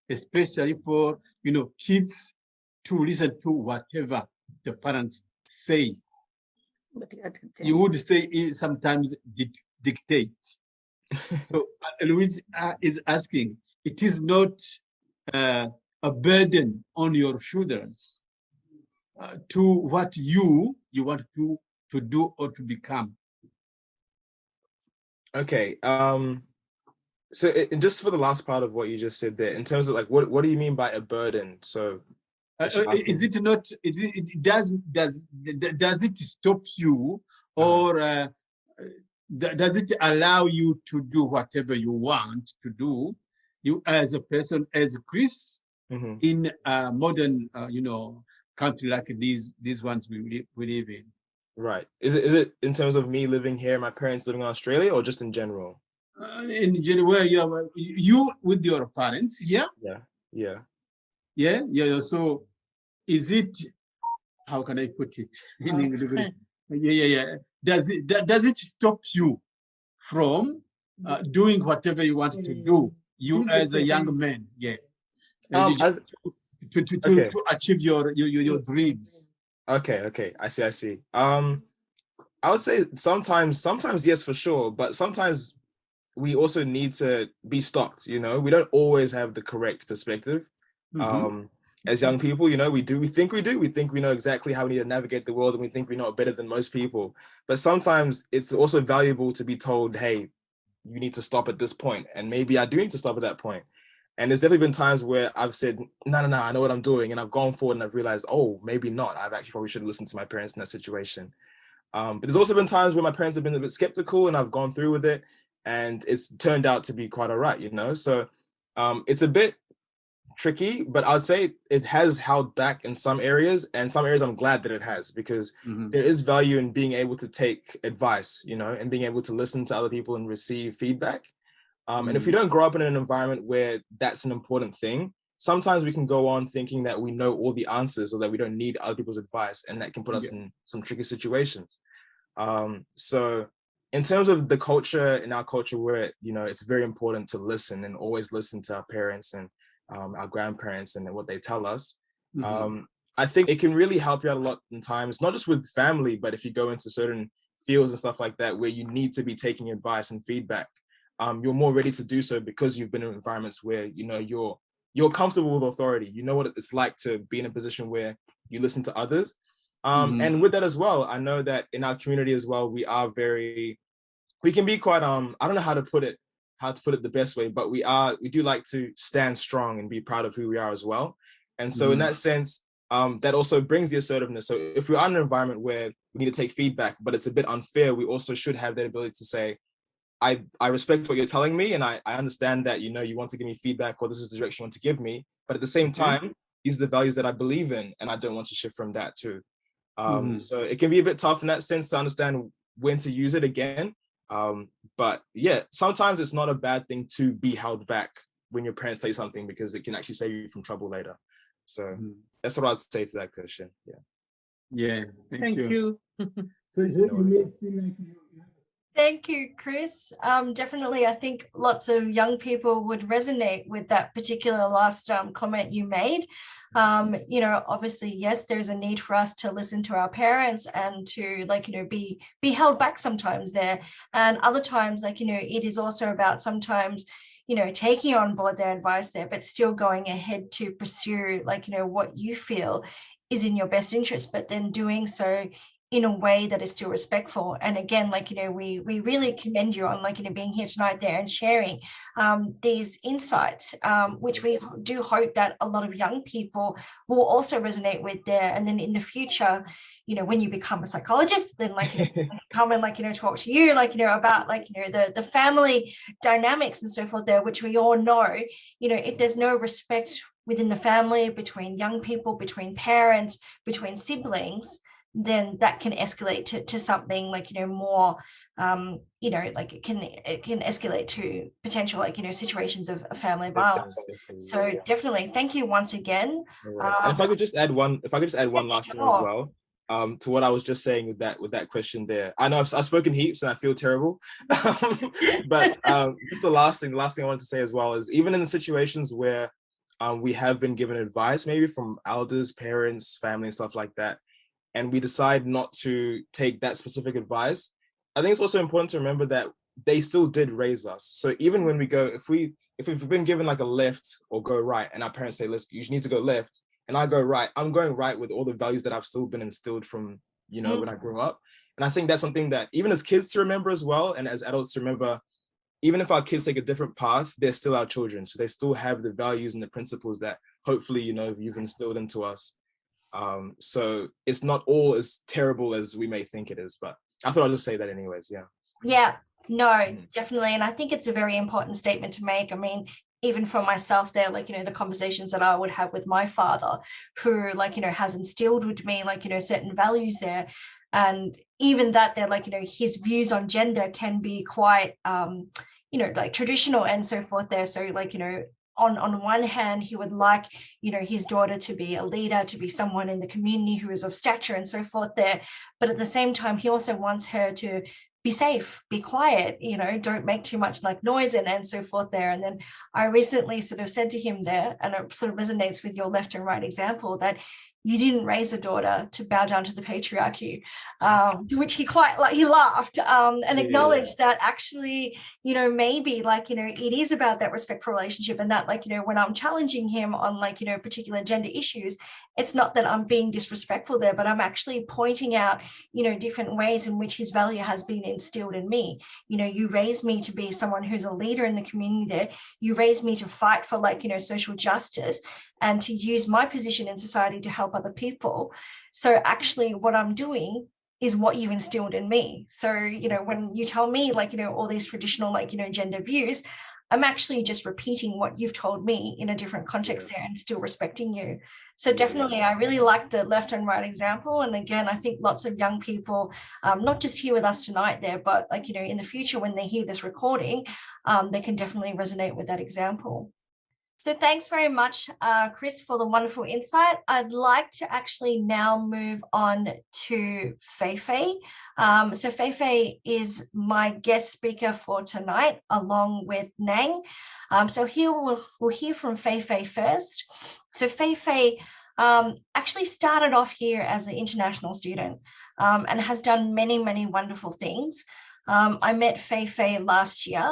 especially for kids to listen to whatever the parents say. But You would say sometimes dictate. So Louise is asking, it is not a burden on your shoulders to what you want to do or to become. Okay. So just for the last part of what you just said there, in terms of like, what do you mean by a burden? So is it not? Does it stop you, or does it allow you to do whatever you want to do? You as a person, as Chris, in a modern, country like these ones we live in. Right. Is it in terms of me living here, my parents living in Australia, or just in general? In general, you with your parents, yeah. So, is it? How can I put it in English? Yeah. Does it stop you from doing whatever you want to do? You as a young man, to achieve your dreams. Okay. I see. I would say sometimes yes, for sure, but sometimes we also need to be stopped. We don't always have the correct perspective. As young people, we think we know exactly how we need to navigate the world, and we think we know it better than most people. But sometimes it's also valuable to be told, hey, you need to stop at this point, and maybe I do need to stop at that point. And there's definitely been times where I've said, no, I know what I'm doing, and I've gone forward and I've realized, oh, maybe not. I've actually probably should have listened to my parents in that situation. But there's also been times where my parents have been a bit skeptical, and I've gone through with it, and it's turned out to be quite all right, So it's a bit tricky, but I'd say it has held back in some areas, and some areas I'm glad that it has, because there is value in being able to take advice, and being able to listen to other people and receive feedback. And if we don't grow up in an environment where that's an important thing, sometimes we can go on thinking that we know all the answers, or that we don't need other people's advice, and that can put us in some tricky situations. So in terms of the culture, in our culture, where it's very important to listen and always listen to our parents and our grandparents and what they tell us. I think it can really help you out a lot in times, not just with family, but if you go into certain fields and stuff like that, where you need to be taking advice and feedback, you're more ready to do so because you've been in environments where you're comfortable with authority. You know what it's like to be in a position where you listen to others. And with that as well, I know that in our community as well, we can be quite I don't know how to put it the best way, but we do like to stand strong and be proud of who we are as well. And so in that sense, that also brings the assertiveness. So if we're in an environment where we need to take feedback, but it's a bit unfair, we also should have that ability to say, I respect what you're telling me, and I understand that you want to give me feedback, or this is the direction you want to give me, but at the same time, these are the values that I believe in, and I don't want to shift from that too. So it can be a bit tough in that sense to understand when to use it again. But yeah, sometimes it's not a bad thing to be held back when your parents tell you something, because it can actually save you from trouble later. So that's what I'd say to that question. Yeah. Thank you. So you may feel like Thank you, Chris. Definitely, I think lots of young people would resonate with that particular last comment you made. Obviously, yes, there's a need for us to listen to our parents and to be held back sometimes there. And other times, it is also about sometimes, taking on board their advice there, but still going ahead to pursue what you feel is in your best interest, but then doing so in a way that is still respectful. And again, we really commend you on being here tonight there and sharing these insights, which we do hope that a lot of young people will also resonate with there. And then in the future, when you become a psychologist, then come and talk to you about the family dynamics and so forth there, which we all know, if there's no respect within the family, between young people, between parents, between siblings, then that can escalate to something more, it can escalate to potential situations of family violence. So definitely, thank you once again. And if I could just add one last thing as well, to what I was just saying with that question there. I know I've spoken heaps and I feel terrible, but just the last thing I wanted to say as well is, even in the situations where we have been given advice, maybe from elders, parents, family, and stuff like that, and we decide not to take that specific advice, I think it's also important to remember that they still did raise us. So even when we go, if we've been given like a left or go right, and our parents say, listen, you need to go left, and I go right, I'm going right with all the values that I've still been instilled from, you know, when I grew up. And I think that's something that even as kids to remember as well, and as adults to remember, even if our kids take a different path, they're still our children. So they still have the values and the principles that hopefully, you know, you've instilled into us. So it's not all as terrible as we may think it is, but I thought I'd just say that anyways. Yeah. Yeah, no, definitely. And I think it's a very important statement to make. I mean, even for myself there, like, you know, the conversations that I would have with my father, who, like, you know, has instilled with me, like, you know, certain values there. And even that they're like, you know, his views on gender can be quite, you know, like traditional and so forth there. So like, you know, on one hand, he would like, you know, his daughter to be a leader, to be someone in the community who is of stature and so forth there. But at the same time, he also wants her to be safe, be quiet, you know, don't make too much like noise and so forth there. And then I recently sort of said to him there, and it sort of resonates with your left and right example, that you didn't raise a daughter to bow down to the patriarchy, to which he quite like, he laughed and acknowledged that actually, you know, maybe like, you know, it is about that respectful relationship, and that like, you know, when I'm challenging him on like, you know, particular gender issues, it's not that I'm being disrespectful there, but I'm actually pointing out, you know, different ways in which his value has been instilled in me. You know, you raised me to be someone who's a leader in the community there. You raised me to fight for like, you know, social justice and to use my position in society to help other people. So actually what I'm doing is what you instilled in me. So, you know, when you tell me like, you know, all these traditional like, you know, gender views, I'm actually just repeating what you've told me in a different context there and still respecting you. So definitely, I really like the left and right example. And again, I think lots of young people, not just here with us tonight there, but like, you know, in the future, when they hear this recording, they can definitely resonate with that example. So thanks very much, Chris, for the wonderful insight. I'd like to actually now move on to Feifei. So Feifei is my guest speaker for tonight, along with Nang. So here we'll hear from Feifei first. So Feifei actually started off here as an international student and has done many, many wonderful things. I met Feifei last year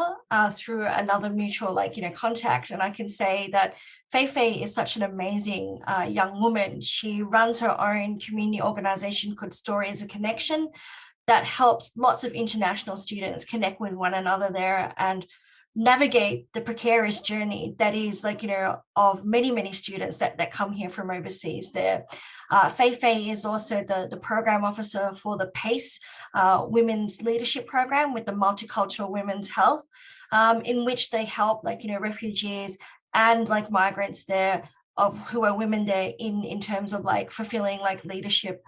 through another mutual, like, you know, contact. And I can say that Feifei is such an amazing young woman. She runs her own community organization called Story as a Connection that helps lots of international students connect with one another there and navigate the precarious journey that is like, you know, of many, many students that come here from overseas there. Feifei is also the program officer for the PACE Women's Leadership Program with the Multicultural Women's Health, in which they help like, you know, refugees and like migrants there of who are women there in terms of like fulfilling like leadership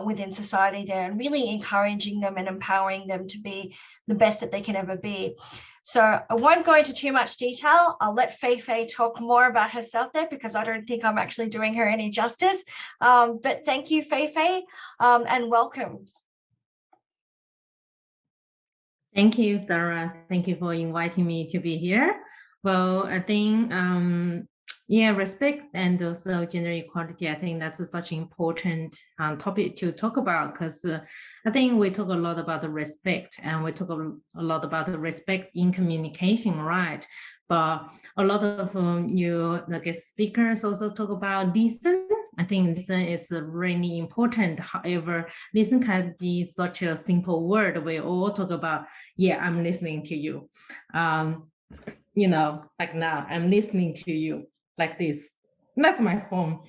within society there and really encouraging them and empowering them to be the best that they can ever be. So I won't go into too much detail. I'll let Feifei talk more about herself there because I don't think I'm actually doing her any justice. But thank you, Feifei, and welcome. Thank you, Sarah. Thank you for inviting me to be here. Well, I think, yeah, respect and also gender equality, I think that's such an important topic to talk about because I think we talk a lot about the respect and we talk a lot about the respect in communication, right? But a lot of you, the guest speakers also talk about listen. I think listen is really important. However, listen can be such a simple word. We all talk about, yeah, I'm listening to you. You know, like now, I'm listening to you. Like this, that's my phone.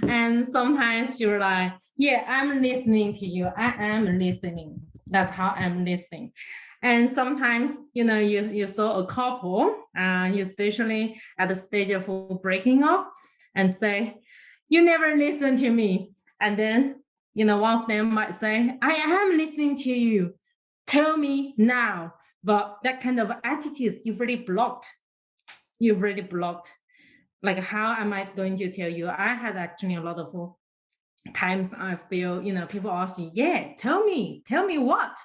And sometimes you're like, yeah, I'm listening to you. I am listening. That's how I'm listening. And sometimes, you know, you saw a couple, especially at the stage of breaking up and say, you never listen to me. And then, you know, one of them might say, I am listening to you. Tell me now. But that kind of attitude, you've already blocked. Like, how am I going to tell you? I had actually a lot of times I feel, you know, people ask you, yeah, tell me what?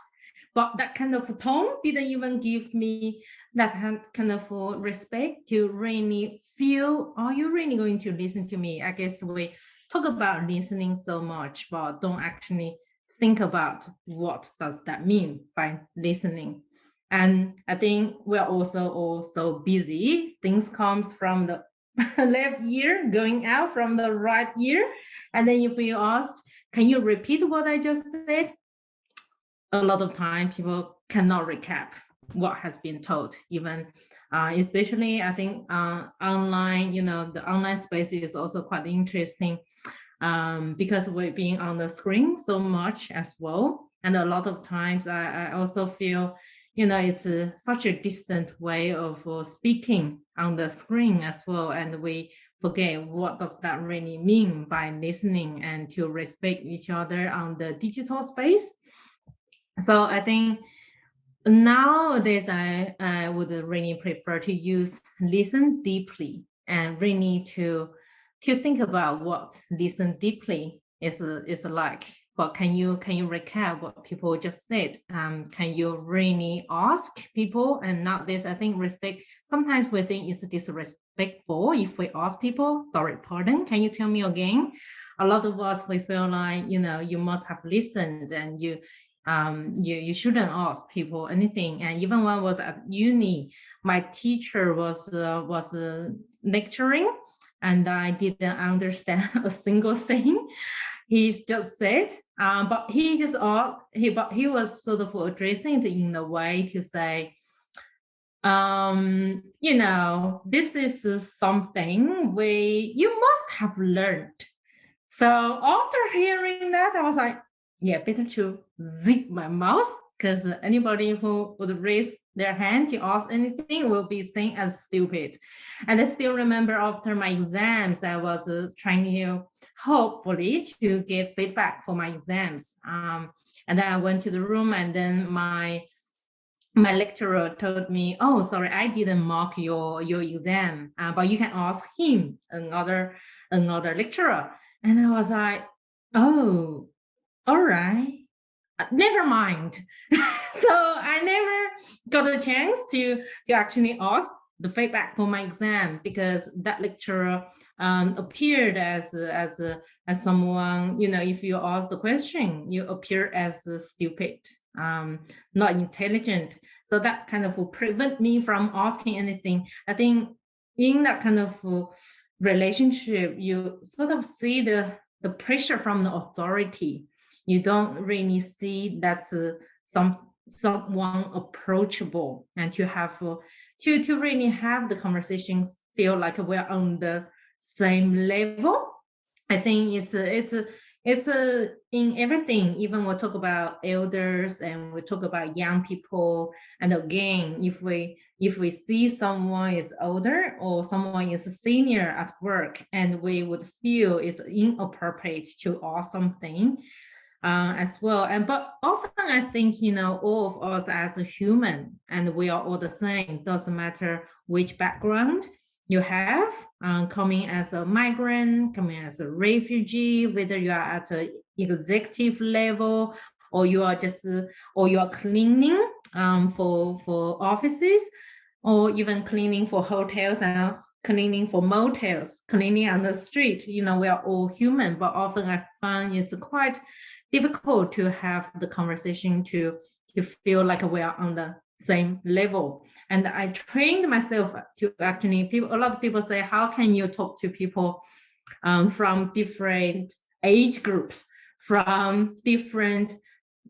But that kind of tone didn't even give me that kind of respect to really feel, are you really going to listen to me? I guess we talk about listening so much, but don't actually think about what does that mean by listening. And I think we're also so busy. Things comes from the left ear going out from the right ear. And then if we asked, can you repeat what I just said? A lot of time people cannot recap what has been told, even especially I think online, the online space is also quite interesting because we're being on the screen so much as well. And a lot of times I also feel, it's such a distant way of speaking on the screen as well. And we forget what does that really mean by listening and to respect each other on the digital space. So I think nowadays I would really prefer to use listen deeply and really to think about what listen deeply is like. But can you recap what people just said? Can you really ask people? And not this, I think respect, sometimes we think it's disrespectful if we ask people, sorry, pardon, can you tell me again? A lot of us, we feel like, you must have listened and you shouldn't ask people anything. And even when I was at uni, my teacher was lecturing and I didn't understand a single thing he just said, but he was sort of addressing it in a way to say, this is something you must have learned. So after hearing that, I was like, yeah, better to zip my mouth, because anybody who would raise their hand to ask anything will be seen as stupid. And I still remember after my exams, I was trying to hopefully to get feedback for my exams. And then I went to the room and then my lecturer told me, oh, sorry, I didn't mark your exam, but you can ask him, another lecturer. And I was like, oh, all right, never mind. So I never got a chance to actually ask the feedback for my exam, because that lecturer appeared as someone, if you ask the question, you appear as stupid, not intelligent. So that kind of will prevent me from asking anything. I think in that kind of relationship, you sort of see the pressure from the authority. You don't really see that's someone approachable, and to have to really have the conversations feel like we're on the same level. I think it's in everything. Even we talk about elders and we talk about young people, and again, if we see someone is older or someone is a senior at work, and we would feel it's inappropriate to ask something as well. But often I think, all of us as a human, and we are all the same, doesn't matter which background you have, coming as a migrant, coming as a refugee, whether you are at an executive level or you are cleaning for offices, or even cleaning for hotels and cleaning for motels, cleaning on the street. We are all human, but often I find it's quite difficult to have the conversation to feel like we are on the same level. And I trained myself to actually, a lot of people say, how can you talk to people from different age groups, from different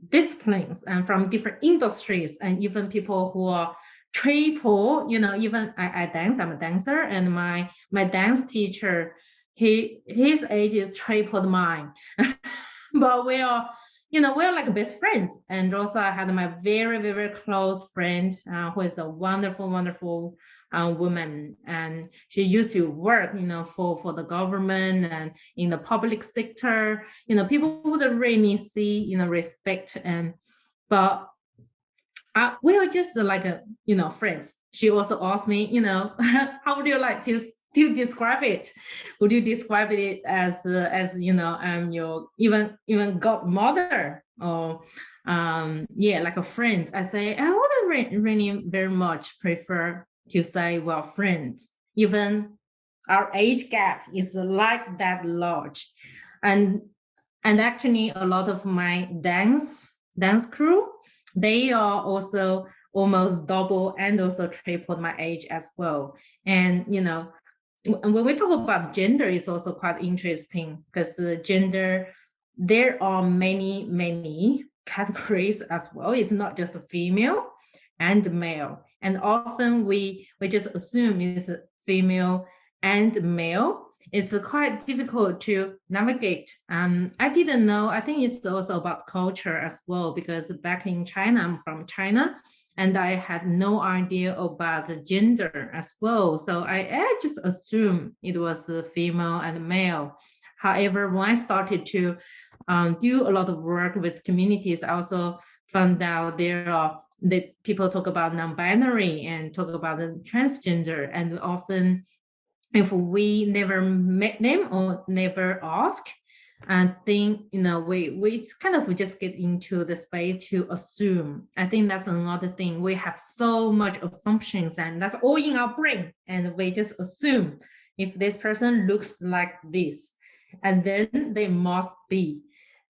disciplines, and from different industries, and even people who are triple, even I dance, I'm a dancer, and my dance teacher, his age is triple mine. But we are, we're like best friends. And also I had my very, very close friend who is a wonderful, wonderful woman. And she used to work, for the government and in the public sector. People would really see, respect. But we are just like friends. She also asked me, how would you like to you describe it? Would you describe it as you know, your even godmother, or yeah, like a friend? I say I would really very much prefer to say, well, friends. Even our age gap is like that large, and actually a lot of my dance crew, they are also almost double and also triple my age as well. And you know, when we talk about gender, it's also quite interesting, because gender, there are many categories as well. It's not just a female and male, and often we just assume it's a female and male. It's quite difficult to navigate. I didn't know. I think it's also about culture as well, because back in China, I'm from China, and I had no idea about the gender as well. So I just assumed it was a female and male. However, when I started to do a lot of work with communities, I also found out there are that people talk about non-binary and talk about the transgender, and often if we never met them or never ask, I think, you know, we kind of just get into the space to assume. I think that's another thing. We have so much assumptions, and that's all in our brain, and we just assume if this person looks like this, and then they must be.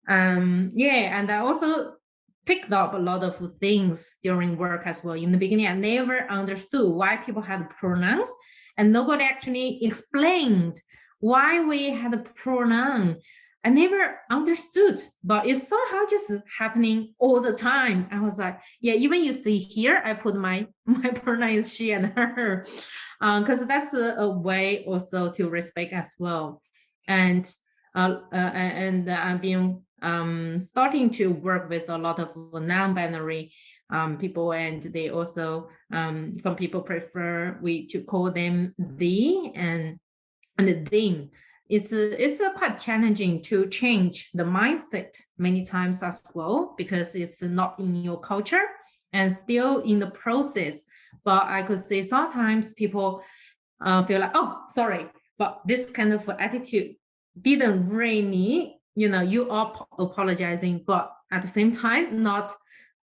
Yeah, and I also picked up a lot of things during work as well. In the beginning, I never understood why people had pronouns, and nobody actually explained why we had a pronoun. I never understood, but it's somehow just happening all the time. I was like, yeah, even you see here, I put my pronoun is she and her, because that's a way also to respect as well. And I've been starting to work with a lot of non-binary people, and they also some people prefer to call them they and them. It's quite challenging to change the mindset many times as well, because it's not in your culture and still in the process. But I could say sometimes people feel like, oh, sorry, but this kind of attitude didn't really, you know, you are apologizing, but at the same time, not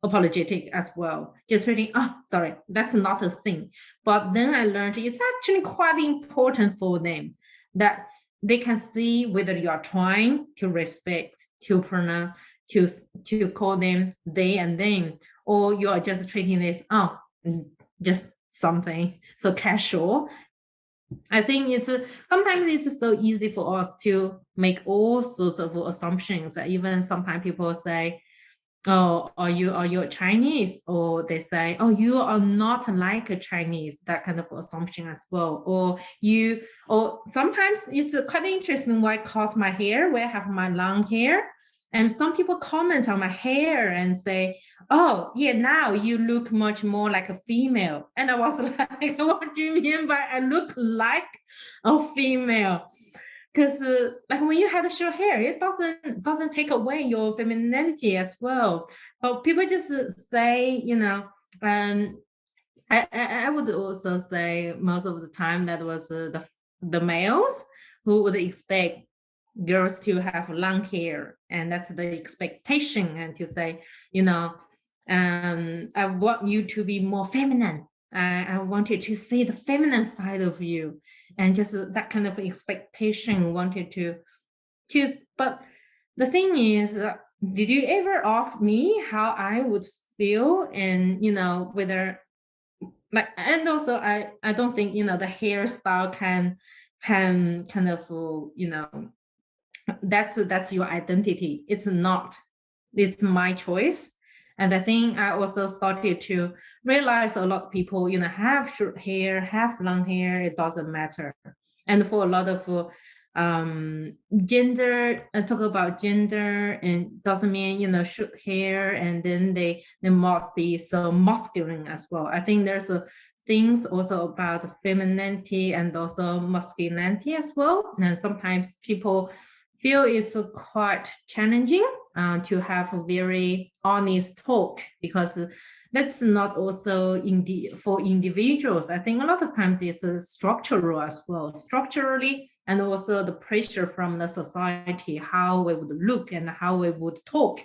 apologetic as well. Just really, oh, sorry, that's not a thing. But then I learned it's actually quite important for them that they can see whether you are trying to respect, to pronounce, to call them they and them, or you are just treating this, oh, just something so casual. I think it's sometimes it's so easy for us to make all sorts of assumptions. Even sometimes people say, oh, are you Chinese? Or they say, oh, you are not like a Chinese, that kind of assumption as well. Or sometimes it's quite interesting why I cut my hair, where I have my long hair. And some people comment on my hair and say, oh, yeah, now you look much more like a female. And I was like, what do you mean by I look like a female? Because like when you have short hair, it doesn't take away your femininity as well. But people just say, you know, I would also say most of the time that was the males who would expect girls to have long hair, and that's the expectation, and to say, you know, I want you to be more feminine. I wanted to see the feminine side of you, and just that kind of expectation wanted to choose. But the thing is, did you ever ask me how I would feel, and you know, whether like, and also I don't think, you know, the hairstyle can kind of, you know, that's your identity. It's not, it's my choice. And I think I also started to realize a lot of people, you know, have short hair, have long hair, it doesn't matter. And for a lot of gender, talk about gender, and doesn't mean, you know, short hair and then they must be so masculine as well. I think there's things also about femininity and also masculinity as well. And sometimes people feel it's quite challenging to have a very honest talk, because that's not also for individuals. I think a lot of times it's structural as well, structurally, and also the pressure from the society, how we would look and how we would talk.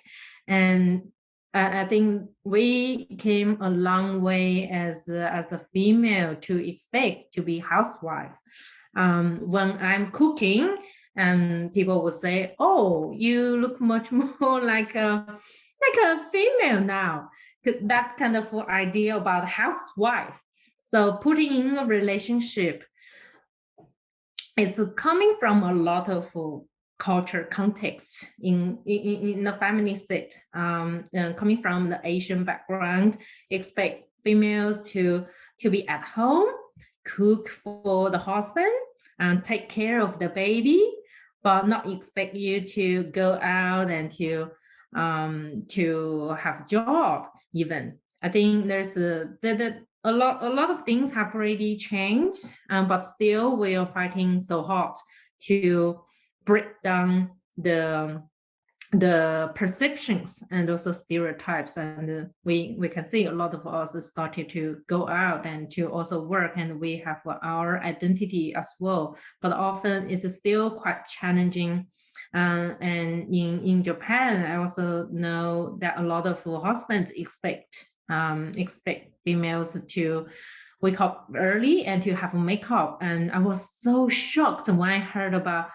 And I think we came a long way as a female to expect to be housewife. When I'm cooking, and people would say, "Oh, you look much more like a female now." That kind of idea about housewife. So putting in a relationship, it's coming from a lot of culture context in the family set, coming from the Asian background, expect females to be at home, cook for the husband, and take care of the baby, but not expect you to go out and to have job even. I think there's a lot of things have already changed, but still we are fighting so hard to break down the perceptions and also stereotypes. And we can see a lot of us started to go out and to also work, and we have our identity as well. But often it's still quite challenging. And in Japan, I also know that a lot of husbands expect females to wake up early and to have makeup. And I was so shocked when I heard about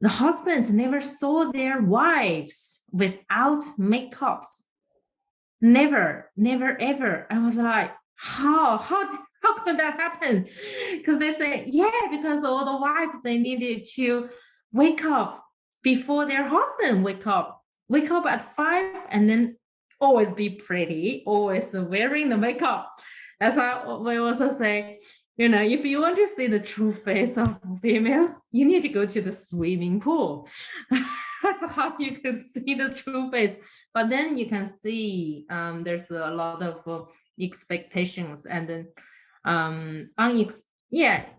the husbands never saw their wives without makeups. Never, ever. I was like, how could that happen? Because they say, yeah, because all the wives, they needed to wake up before their husband wake up at 5, and then always be pretty, always wearing the makeup. That's why we also say, if you want to see the true face of females, you need to go to the swimming pool. That's how you can see the true face. But then you can see there's a lot of expectations, and then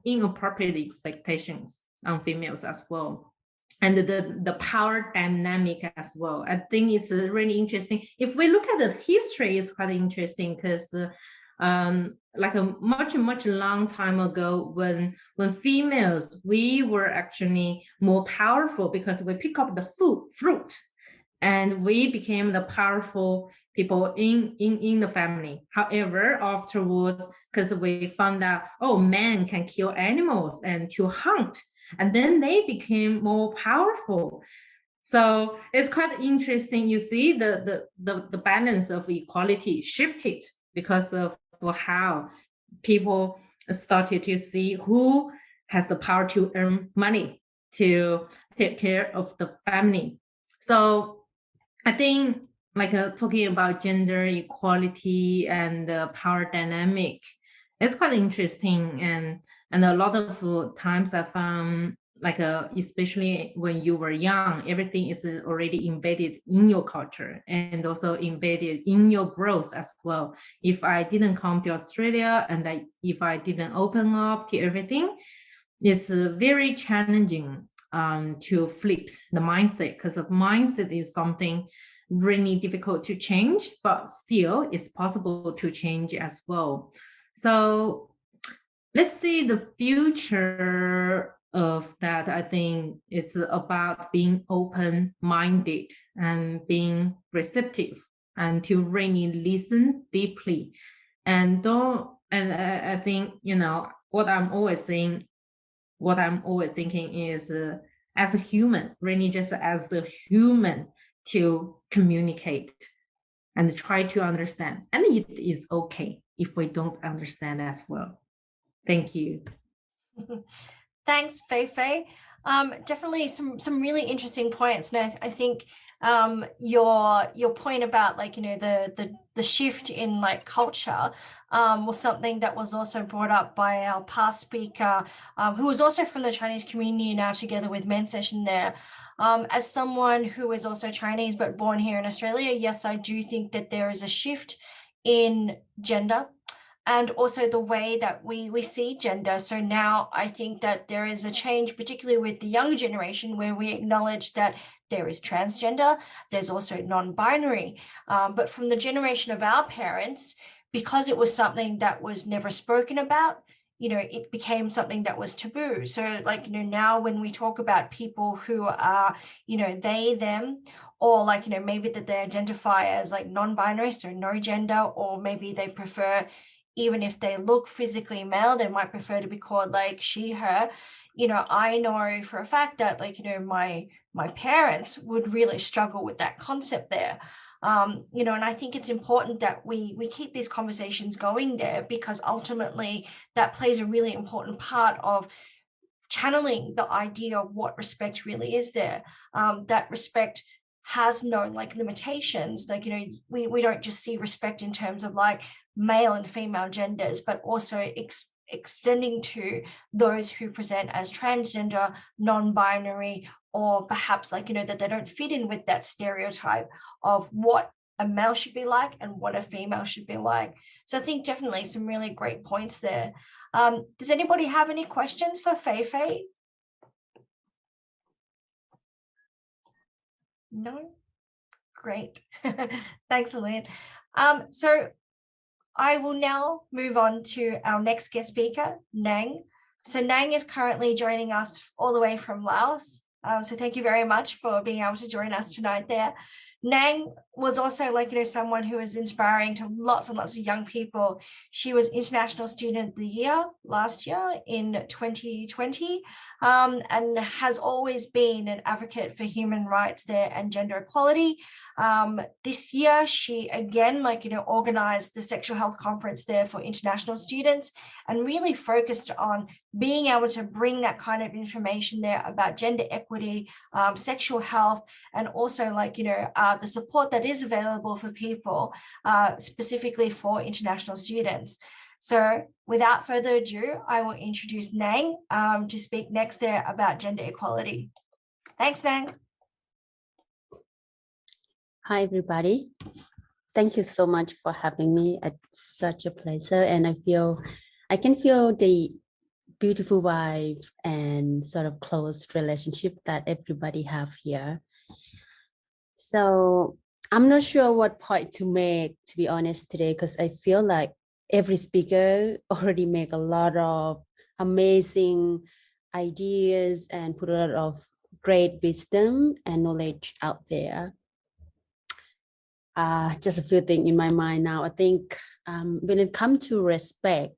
inappropriate expectations on females as well. And the power dynamic as well. I think it's really interesting. If we look at the history, it's quite interesting because like a much long time ago, when females, we were actually more powerful because we pick up the fruit, and we became the powerful people in the family. However, afterwards, because we found out, men can kill animals and to hunt, and then they became more powerful. So it's quite interesting. You see the balance of equality shifted because of how people started to see who has the power to earn money to take care of the family. So I think talking about gender equality and the power dynamic, it's quite interesting. And a lot of times I found, especially when you were young, everything is already embedded in your culture and also embedded in your growth as well. If I didn't come to Australia and if I didn't open up to everything, it's very challenging to flip the mindset, because the mindset is something really difficult to change, but still it's possible to change as well. So let's see the future of that. I think it's about being open-minded and being receptive and to really listen deeply. And I think, what I'm always saying, what I'm always thinking is as a human, really just as a human, to communicate and try to understand. And it is okay if we don't understand as well. Thank you. Thanks, Fei-Fei. Definitely some really interesting points. And I think your point about the shift in culture was something that was also brought up by our past speaker, who was also from the Chinese community, now together with Men's Session there. As someone who is also Chinese but born here in Australia, yes, I do think that there is a shift in gender and also the way that we see gender. So now I think that there is a change, particularly with the younger generation, where we acknowledge that there is transgender, there's also non-binary. But from the generation of our parents, because it was something that was never spoken about, it became something that was taboo. So like, now when we talk about people who are, they, them, or like, maybe that they identify as like non-binary, so no gender, or maybe they prefer, even if they look physically male, they might prefer to be called like she, her. I know for a fact that like, my parents would really struggle with that concept there. And I think it's important that we keep these conversations going there, because ultimately that plays a really important part of channeling the idea of what respect really is there. That respect has no like limitations. Like, we don't just see respect in terms of like male and female genders, but also extending to those who present as transgender, non-binary, or perhaps like, that they don't fit in with that stereotype of what a male should be like and what a female should be like. So I think definitely some really great points there. Does anybody have any questions for Fei? No? Great. Thanks, Elaine. So I will now move on to our next guest speaker, Nang. So Nang is currently joining us all the way from Laos. So thank you very much for being able to join us tonight there. Nang was also like, someone who is inspiring to lots and lots of young people. She was International Student of the Year last year in 2020, and has always been an advocate for human rights there and gender equality. This year, she again, organized the sexual health conference there for international students, and really focused on being able to bring that kind of information there about gender equity, sexual health, and also the support that is available for people, specifically for international students. So without further ado, I will introduce Nang to speak next there about gender equality. Thanks, Nang. Hi, everybody. Thank you so much for having me. It's such a pleasure, and I can feel the beautiful vibe and sort of close relationship that everybody have here. So I'm not sure what point to make, to be honest, today, because I feel like every speaker already make a lot of amazing ideas and put a lot of great wisdom and knowledge out there. Just a few things in my mind now. I think when it comes to respect,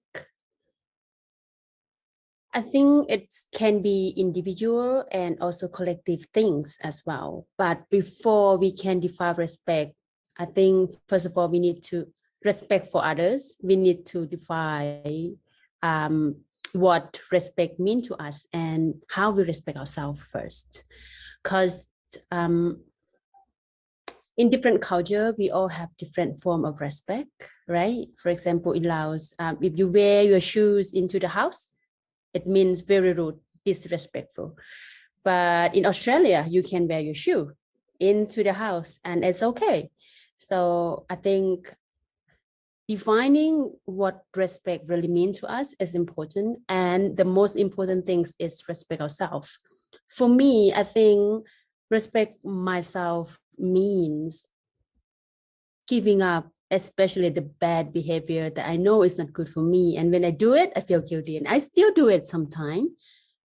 I think it can be individual and also collective things as well. But before we can define respect, I think, first of all, we need to respect for others. We need to define what respect means to us and how we respect ourselves first. Because in different culture, we all have different form of respect, right? For example, in Laos, if you wear your shoes into the house, it means very rude, disrespectful. But in Australia, you can wear your shoe into the house and it's okay. So I think defining what respect really means to us is important. And the most important thing is respect ourselves. For me, I think respect myself means giving up, especially the bad behavior that I know is not good for me. And when I do it, I feel guilty, and I still do it sometimes,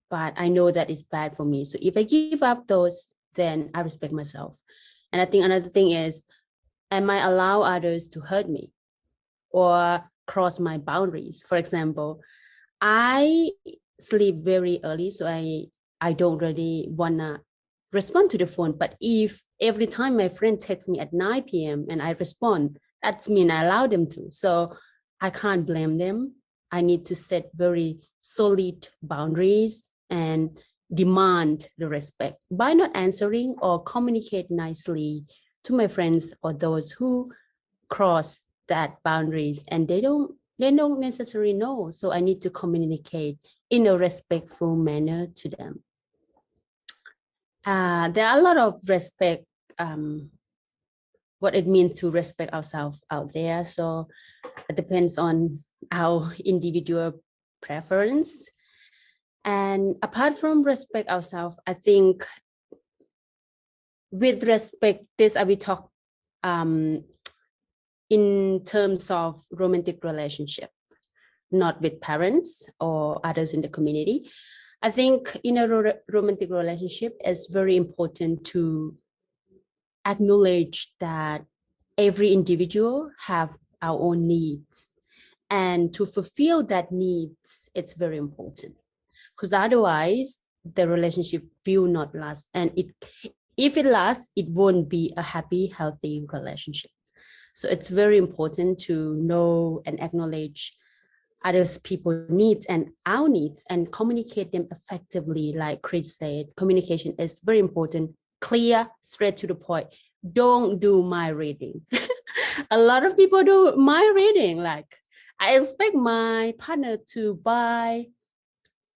but I know that it's bad for me. So if I give up those, then I respect myself. And I think another thing is, am I allow others to hurt me or cross my boundaries? For example, I sleep very early, so I don't really wanna respond to the phone. But if every time my friend texts me at 9 p.m. and I respond, that means I allow them to. So I can't blame them. I need to set very solid boundaries and demand the respect by not answering or communicate nicely to my friends or those who cross that boundaries and they don't necessarily know. So I need to communicate in a respectful manner to them. There are a lot of respect, what it means to respect ourselves out there. So it depends on our individual preference. And apart from respect ourselves, I think with respect, this I will talk in terms of romantic relationship, not with parents or others in the community. I think in a romantic relationship, it's very important to acknowledge that every individual have our own needs, and to fulfill that needs, it's very important, because otherwise the relationship will not last, and if it lasts, it won't be a happy, healthy relationship. So it's very important to know and acknowledge others people's needs and our needs and communicate them effectively. Like Chris said, communication is very important, clear, straight to the point. Don't do mind reading. A lot of people do mind reading. Like, I expect my partner to buy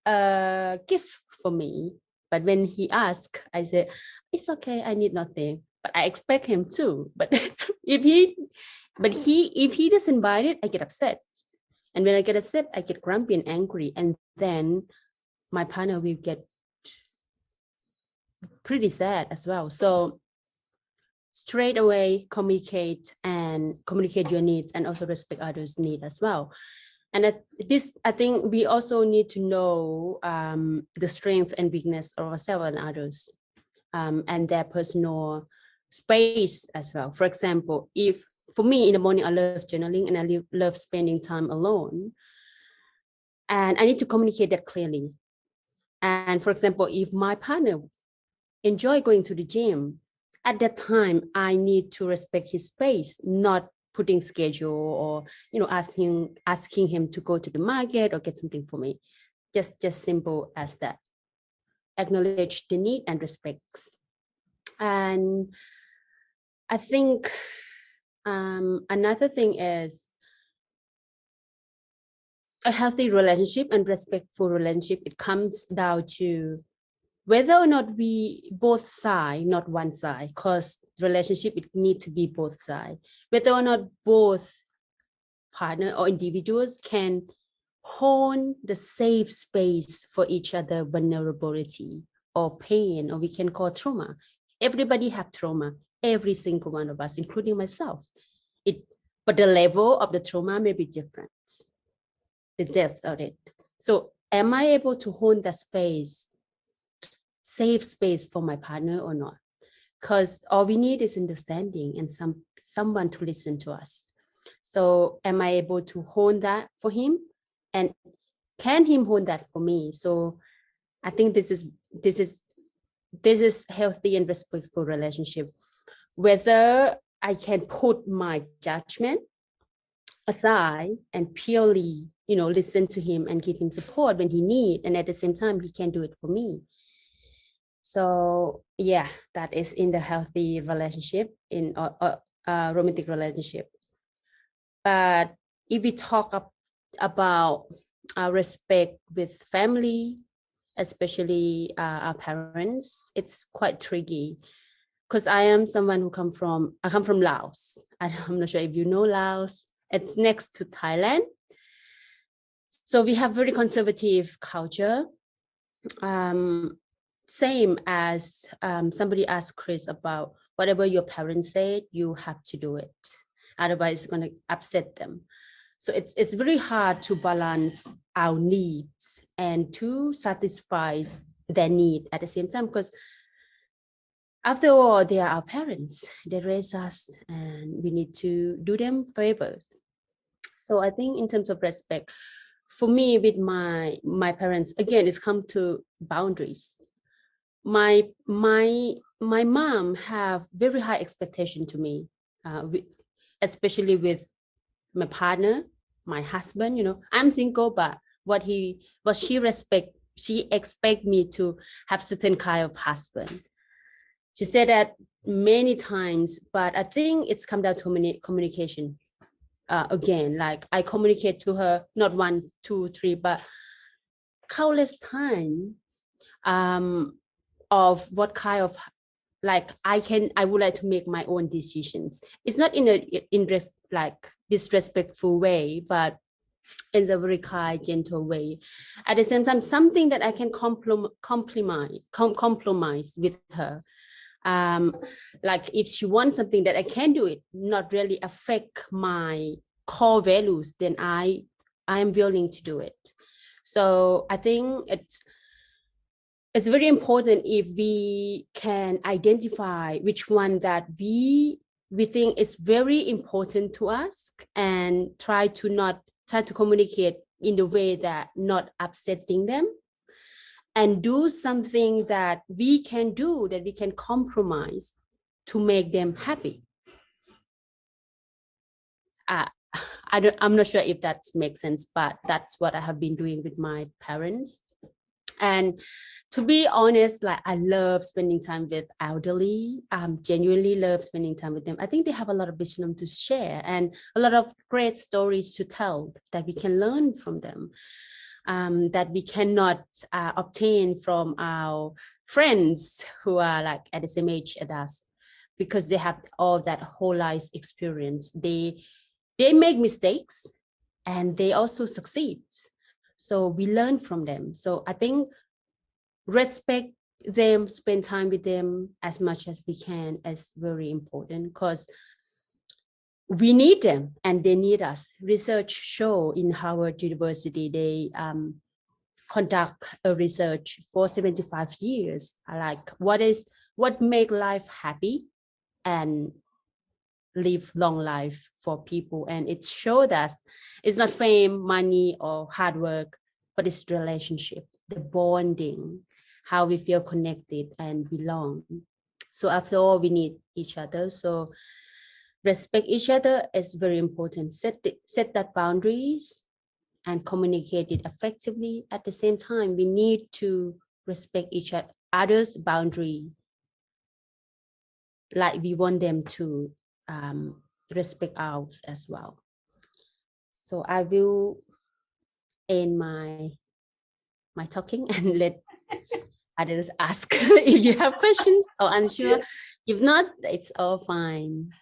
a gift for me, but when he asks, I say, it's okay, I need nothing, but I expect him to. But if he doesn't buy it, I get upset. And when I get upset, I get grumpy and angry. And then my partner will get pretty sad as well. So straight away communicate your needs, and also respect others' needs as well. And I think we also need to know the strength and weakness of ourselves and others, and their personal space as well. For example, for me in the morning, I love journaling and I love spending time alone. And I need to communicate that clearly. And for example, if my partner enjoy going to the gym, at that time, I need to respect his space, not putting schedule or, asking him to go to the market or get something for me. Just simple as that. Acknowledge the need and respects. And I think another thing is a healthy relationship and respectful relationship. It comes down to whether or not we both side, not one side, because relationship, it need to be both sides. Whether or not both partner or individuals can hold the safe space for each other vulnerability or pain, or we can call trauma. Everybody have trauma, every single one of us, including myself. But the level of the trauma may be different, the depth of it. So am I able to hold that space, safe space for my partner or not? Because all we need is understanding and someone to listen to us. So am I able to hold that for him, and can him hold that for me? So I think this is healthy and respectful relationship. Whether I can put my judgment aside and purely, listen to him and give him support when he needs, and at the same time, he can do it for me. So yeah, that is in the healthy relationship, in a romantic relationship. But if we talk about respect with family, especially our parents, it's quite tricky, because I am someone who come from Laos. I'm not sure if you know Laos. It's next to Thailand. So we have very conservative culture. Same as somebody asked Chris about whatever your parents said, you have to do it. Otherwise, it's going to upset them. So it's very hard to balance our needs and to satisfy their need at the same time, because after all, they are our parents. They raise us and we need to do them favors. So I think in terms of respect, for me with my parents, again, it's come to boundaries. My mom have very high expectation to me, especially with my partner, my husband. I'm single, but what she expect me to have certain kind of husband. She said that many times, but I think it's come down to communication. Again, like I communicate to her, not 1, 2, 3, but countless time of what kind of, like I would like to make my own decisions. It's not in a disrespectful way, but in a very kind, gentle way. At the same time, something that I can compromise with her. Like if she wants something that I can do it, not really affect my core values, then I am willing to do it. So I think it's very important if we can identify which one that we think is very important to us, and try to communicate in the way that not upsetting them, and do something that we can do, that we can compromise to make them happy. I'm not sure if that makes sense, but that's what I have been doing with my parents. And to be honest, like I love spending time with elderly. Genuinely love spending time with them. I think they have a lot of wisdom to share and a lot of great stories to tell that we can learn from them, that we cannot obtain from our friends who are like at the same age as us, because they have all that whole life experience. They make mistakes and they also succeed. So we learn from them. So I think respect them, spend time with them as much as we can is very important, because we need them and they need us. Research show in Harvard University, they conduct a research for 75 years, like what make life happy and live long life for people. And it showed us it's not fame, money, or hard work, but it's relationship, the bonding, how we feel connected and belong. So after all, we need each other. So respect each other is very important. Set that boundaries and communicate it effectively. At the same time, we need to respect each other's boundary, like we want them to respect ours as well. So I will end my talking and let others ask if you have questions or unsure. If not, it's all fine.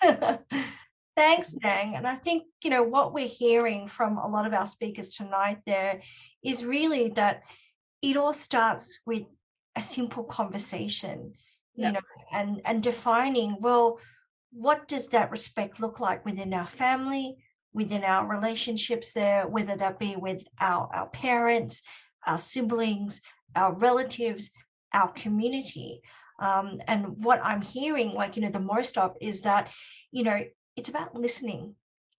Thanks, Nang. And I think, what we're hearing from a lot of our speakers tonight there is really that it all starts with a simple conversation, and defining, well, what does that respect look like within our family, within our relationships there, whether that be with our parents, our siblings, our relatives, our community. And what I'm hearing, the most of is that, it's about listening,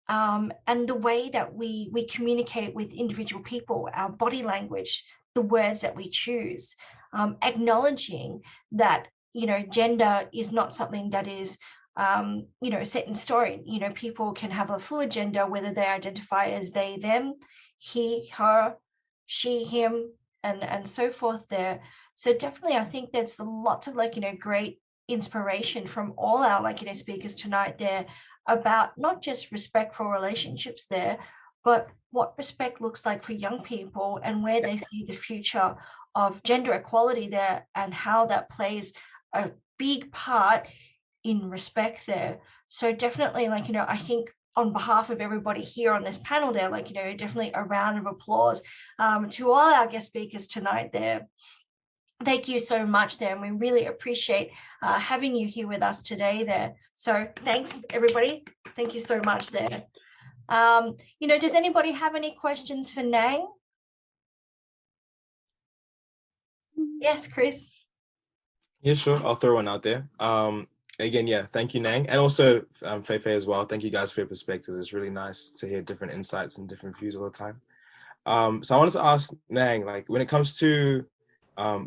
and the way that we communicate with individual people, our body language, the words that we choose, acknowledging that, gender is not something that is set in stone. People can have a fluid gender, whether they identify as they, them, he, her, she, him, and so forth there. So definitely, I think there's lots of great inspiration from all our speakers tonight there about not just respectful relationships there, but what respect looks like for young people and where they see the future of gender equality there, and how that plays a big part in respect there. So definitely, I think on behalf of everybody here on this panel there, definitely a round of applause to all our guest speakers tonight there. Thank you so much there, and we really appreciate having you here with us today there. So thanks, everybody. Thank you so much there. Does anybody have any questions for Nang? Yes, Chris. Yeah, sure. I'll throw one out there. Again, yeah, thank you, Nang. And also Fei Fei as well. Thank you guys for your perspectives. It's really nice to hear different insights and different views all the time. So I wanted to ask Nang, when it comes to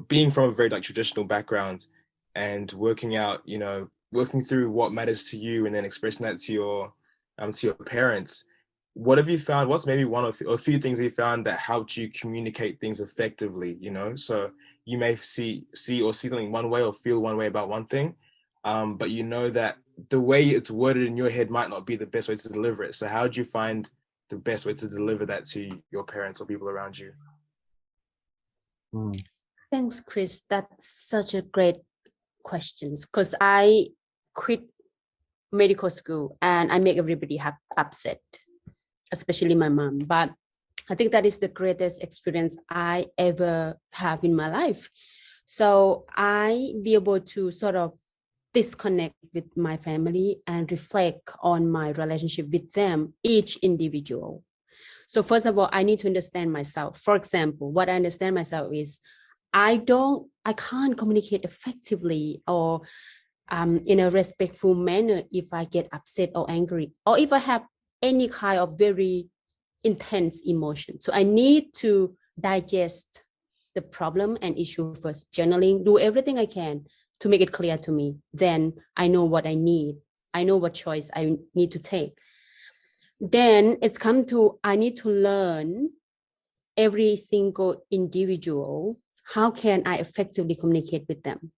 being from a very traditional background and working out, working through what matters to you and then expressing that to your parents, what have you found? What's maybe one or a few things that you found that helped you communicate things effectively? So you may see something one way or feel one way about one thing, but that the way it's worded in your head might not be the best way to deliver it. So how did you find the best way to deliver that to your parents or people around you? Thanks, Chris. That's such a great question, because I quit medical school and I make everybody upset, especially my mom. But I think that is the greatest experience I ever have in my life. So I be able to sort of disconnect with my family and reflect on my relationship with them, each individual. So first of all, I need to understand myself. For example, what I understand myself is I can't communicate effectively or in a respectful manner if I get upset or angry, or if I have any kind of very intense emotion. So I need to digest the problem and issue first, journaling, do everything I can to make it clear to me. Then I know what I need. I know what choice I need to take. Then it's come to, I need to learn every single individual. How can I effectively communicate with them?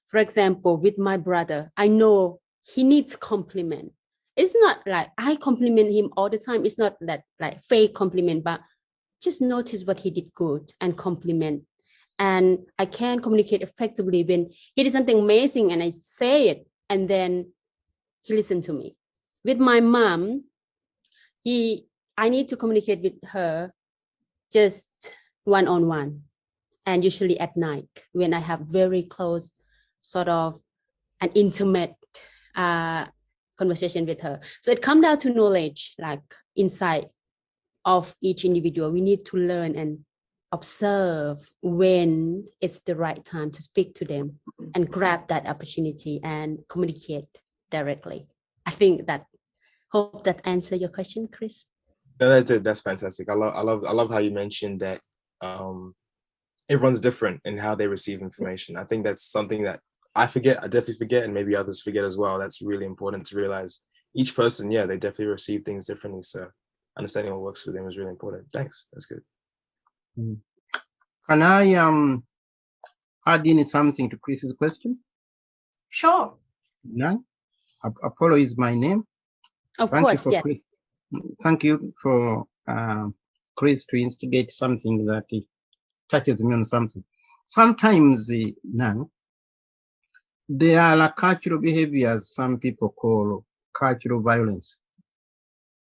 For example, with my brother, I know he needs compliment. It's not like I compliment him all the time. It's not that like fake compliment, but just notice what he did good and compliment. And I can communicate effectively when he did something amazing and I say it, and then he listened to me. With my mom, I need to communicate with her just one-on-one, and usually at night when I have very close sort of an intimate conversation with her. So it comes down to knowledge, like insight of each individual. We need to learn and observe when it's the right time to speak to them and grab that opportunity and communicate directly. I think that, hope that answer your question, Chris. No, that's fantastic. I love how you mentioned that everyone's different in how they receive information. I think that's something that I definitely forget, and maybe others forget as well. That's really important to realize. Each person, yeah, they definitely receive things differently. So understanding what works for them is really important. Thanks. That's good. Can I add in something to Chris's question? Sure. No? Apollo is my name. Of course, yeah. Thank you for Chris to instigate something that touches me on something. Sometimes now, there are cultural behaviors some people call cultural violence.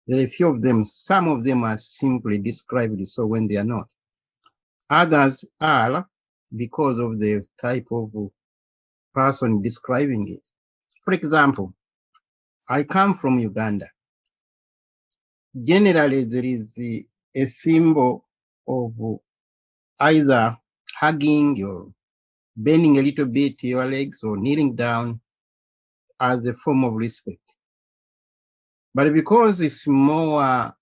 There are a few of them. Some of them are simply described so when they are not. Others are because of the type of person describing it. For example, I come from Uganda. Generally, there is a symbol of either hugging or bending a little bit your legs or kneeling down as a form of respect. But because it's more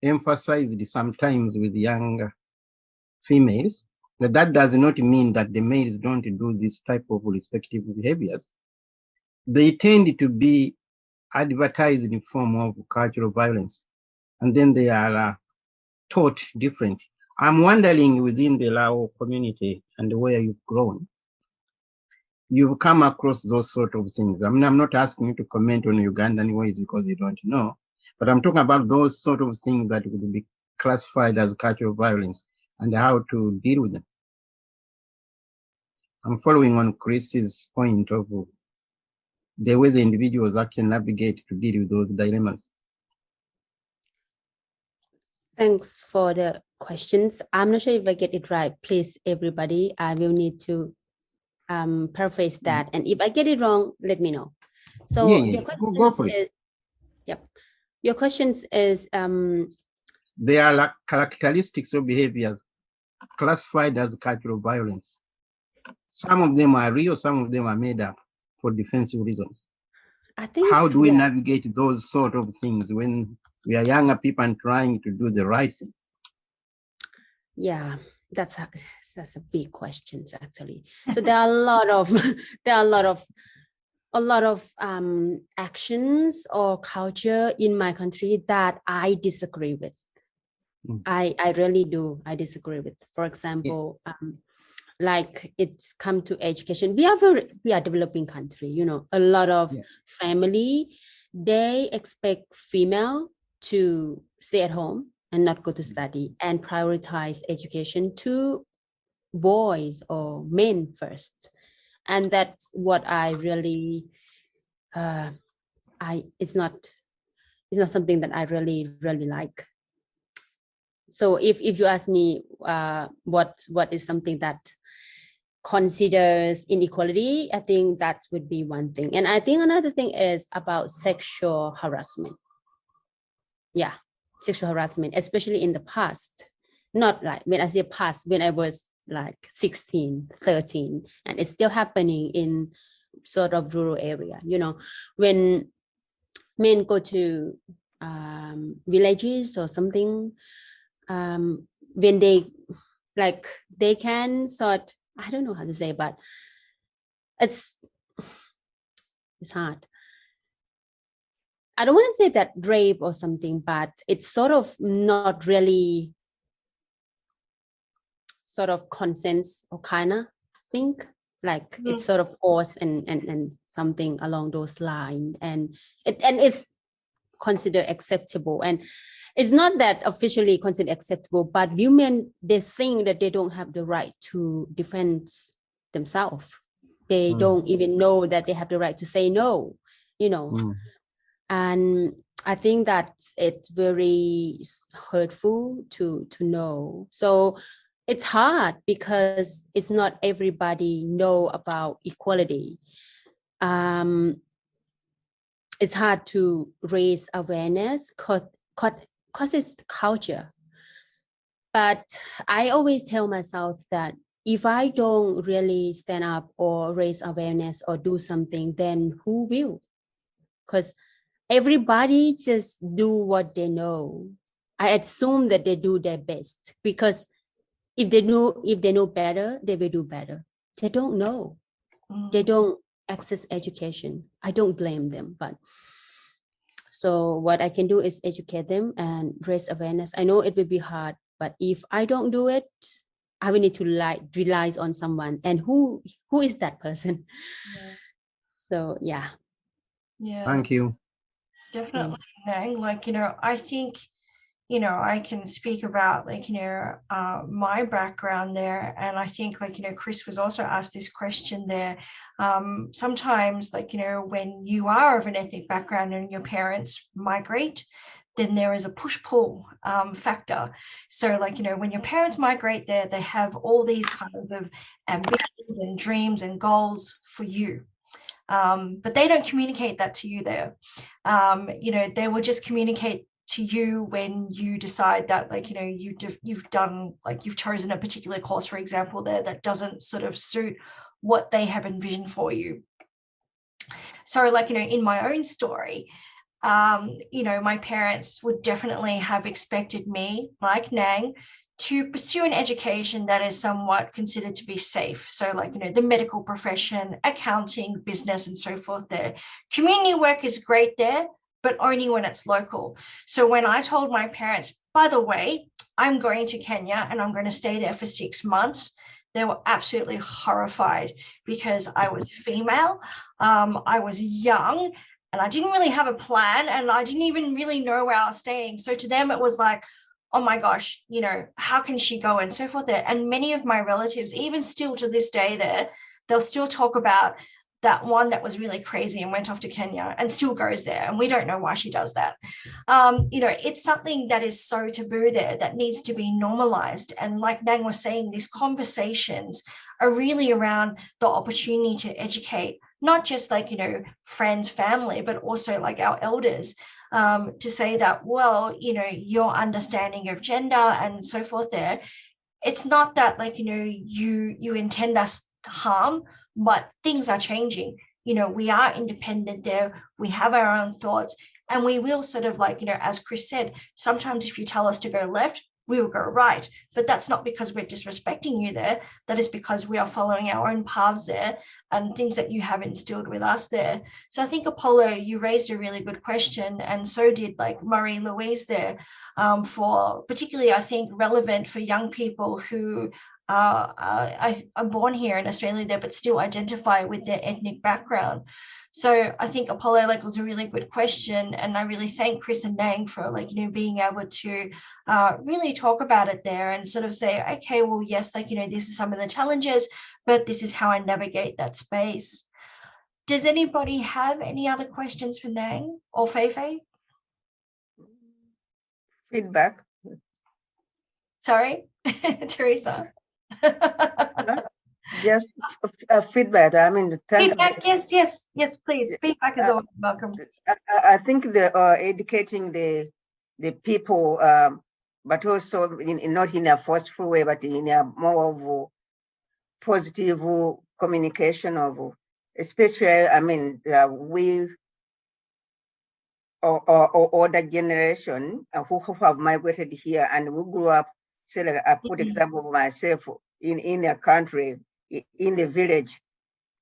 emphasized sometimes with younger females, that does not mean that the males don't do this type of respective behaviors. They tend to be advertised in the form of cultural violence, and then they are taught different. I'm wondering within the Lao community and where you've grown, you've come across those sort of things. I mean, I'm not asking you to comment on Ugandan ways because you don't know, but I'm talking about those sort of things that would be classified as cultural violence and how to deal with them. I'm following on Chris's point of the way the individuals actually navigate to deal with those dilemmas. Thanks for the questions. I'm not sure if I get it right. Please, everybody, I will need to paraphrase that. And if I get it wrong, let me know. So your question go for it. is, yep. Your questions is there are like characteristics of behaviors classified as cultural violence. Some of them are real, some of them are made up for defensive reasons. I think, how do we navigate those sort of things when we are younger people and trying to do the right thing? Yeah, that's a big question actually. So there are a lot of actions or culture in my country that I disagree with. I really do. I disagree with. For example, like it's come to education. We are a developing country. You know, a lot of family, they expect female to stay at home and not go to study and prioritize education to boys or men first. And that's what I really, it's not something that I really like. So if you ask me what is something that considers inequality, I think that would be one thing. And I think another thing is about sexual harassment. Yeah, sexual harassment, especially in the past. Not like when I say past, when I was like 16, 13, and it's still happening in sort of rural area. You know, when men go to villages or something, when they can sort, I don't know how to say, but it's hard. I don't want to say that rape or something, but it's sort of not really sort of consent or kind of thing. Like it's sort of force and something along those lines, and it's considered acceptable. And it's not that officially considered acceptable, but women, they think that they don't have the right to defend themselves. They don't even know that they have the right to say no, you know. And I think that it's very hurtful to know. So it's hard because it's not everybody know about equality. It's hard to raise awareness because it's culture. But I always tell myself that if I don't really stand up or raise awareness or do something, then who will? Because everybody just do what they know. I assume that they do their best, because if they know better, they will do better. They don't know. They don't access education. I don't blame them, but so what I can do is educate them and raise awareness. I know it will be hard, but if I don't do it, I will need to rely on someone. And who is that person? Yeah. So yeah. Yeah. Thank you. Definitely, Nang. Like, you know, I think, you know, I can speak about like, you know, my background there. And I think like, you know, Chris was also asked this question there. Sometimes like, you know, when you are of an ethnic background and your parents migrate, then there is a push-pull factor. So like, you know, when your parents migrate there, they have all these kinds of ambitions and dreams and goals for you. But they don't communicate that to you there. You know, they will just communicate to you when you decide that, like, you know, you've done, like, you've chosen a particular course, for example, there that doesn't sort of suit what they have envisioned for you. So, like, you know, in my own story, you know, my parents would definitely have expected me, like Nang, to pursue an education that is somewhat considered to be safe. So like, you know, the medical profession, accounting, business, and so forth there. Community work is great there, but only when it's local. So when I told my parents, by the way, I'm going to Kenya and I'm going to stay there for 6 months, they were absolutely horrified because I was female, I was young, and I didn't really have a plan, and I didn't even really know where I was staying. So to them, it was like, oh my gosh, you know, how can she go and so forth there? And many of my relatives, even still to this day there, they'll still talk about that one that was really crazy and went off to Kenya and still goes there. And we don't know why she does that. You know, it's something that is so taboo there that needs to be normalized. And like Nang was saying, these conversations are really around the opportunity to educate, not just like, you know, friends, family, but also like our elders, to say that, well, you know, your understanding of gender and so forth there, it's not that like, you know, you intend us harm, but things are changing. You know, we are independent there, we have our own thoughts, and we will sort of like, you know, as Chris said, sometimes if you tell us to go left, we will go right. But that's not because we're disrespecting you there. That is because we are following our own paths there and things that you have instilled with us there. So I think, Apollo, you raised a really good question, and so did like Marie-Louise there, for particularly, I think, relevant for young people who are born here in Australia there, but still identify with their ethnic background. So I think, Apollo, like, was a really good question, and I really thank Chris and Nang for, like, you know, being able to really talk about it there and sort of say, okay, well, yes, like, you know, this is some of the challenges, but this is how I navigate that space. Does anybody have any other questions for Nang or Feifei? Feedback. Sorry, Teresa. Just feedback. I mean, feedback. Yes, please. Feedback is always welcome. I think the educating the people, but also not in a forceful way, but in a more of a positive communication of, especially, I mean, we or the generation who have migrated here and we grew up. Say, like, I put example of myself in a country, in the village,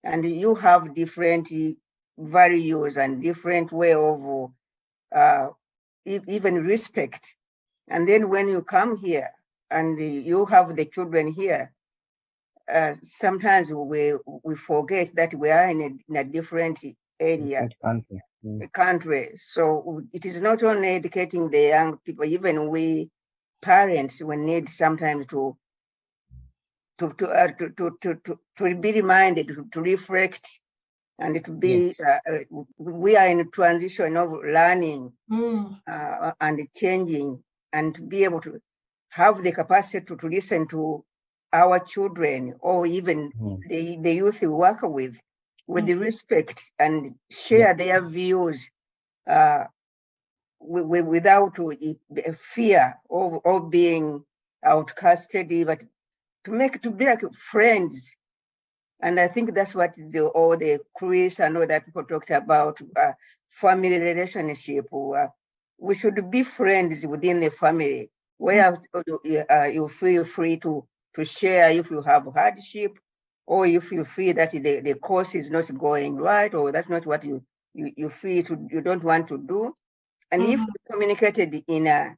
and you have different values and different way of even respect. And then when you come here and you have the children here, sometimes we forget that we are in a different area, country. So it is not only educating the young people, even we parents, we need sometimes to be reminded, to reflect, and to be. We are in a transition of learning and changing, and to be able to have the capacity to listen to our children or even the youth we work with the respect and share their views without fear of being outcasted, but to be like friends. And I think that's what all the Chris and all that people talked about, family relationship. We should be friends within the family, where you feel free to share if you have hardship, or if you feel that the course is not going right, or that's not what you feel you don't want to do. And if you communicated in a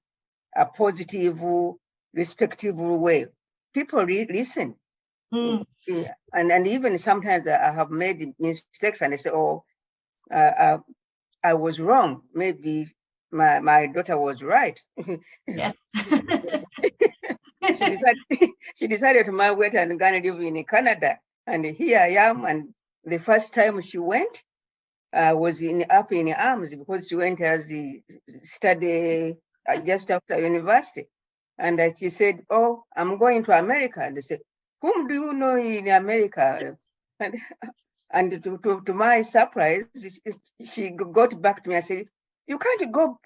positive, respectful way, people listen. And even sometimes I have made mistakes and I say, oh, I was wrong. Maybe my daughter was right. Yes. she decided to migrate and gonna live in Canada. And here I am. And the first time she went, was up in arms because she went as a study just after university. And she said, oh, I'm going to America. And they said, whom do you know in America? And to my surprise, she got back to me and said, you can't go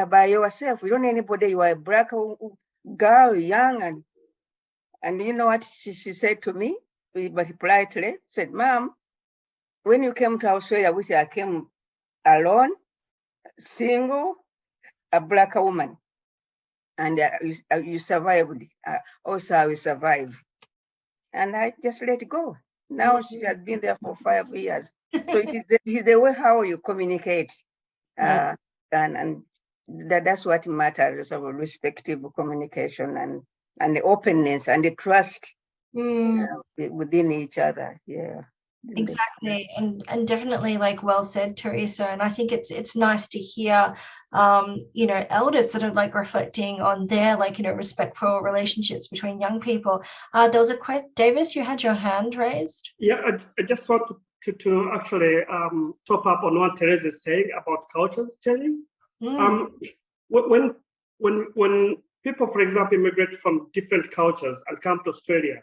by yourself. You don't know anybody. You are a black girl, young. And you know what she said to me? But politely said, Mom, when you came to Australia, which I came alone, single, a black woman, and you survived. Also, I will survive. And I just let go. Now she has been there for 5 years. So it is the way how you communicate. And that's what matters, sort of respectful communication and the openness and the trust within each other. Yeah. Exactly, and definitely, like well said, Teresa. And I think it's nice to hear elders sort of like reflecting on their respectful relationships between young people. There was a question, Davis, you had your hand raised. Yeah, I just want to actually top up on what Teresa is saying about cultures changing. When people, for example, immigrate from different cultures and come to Australia,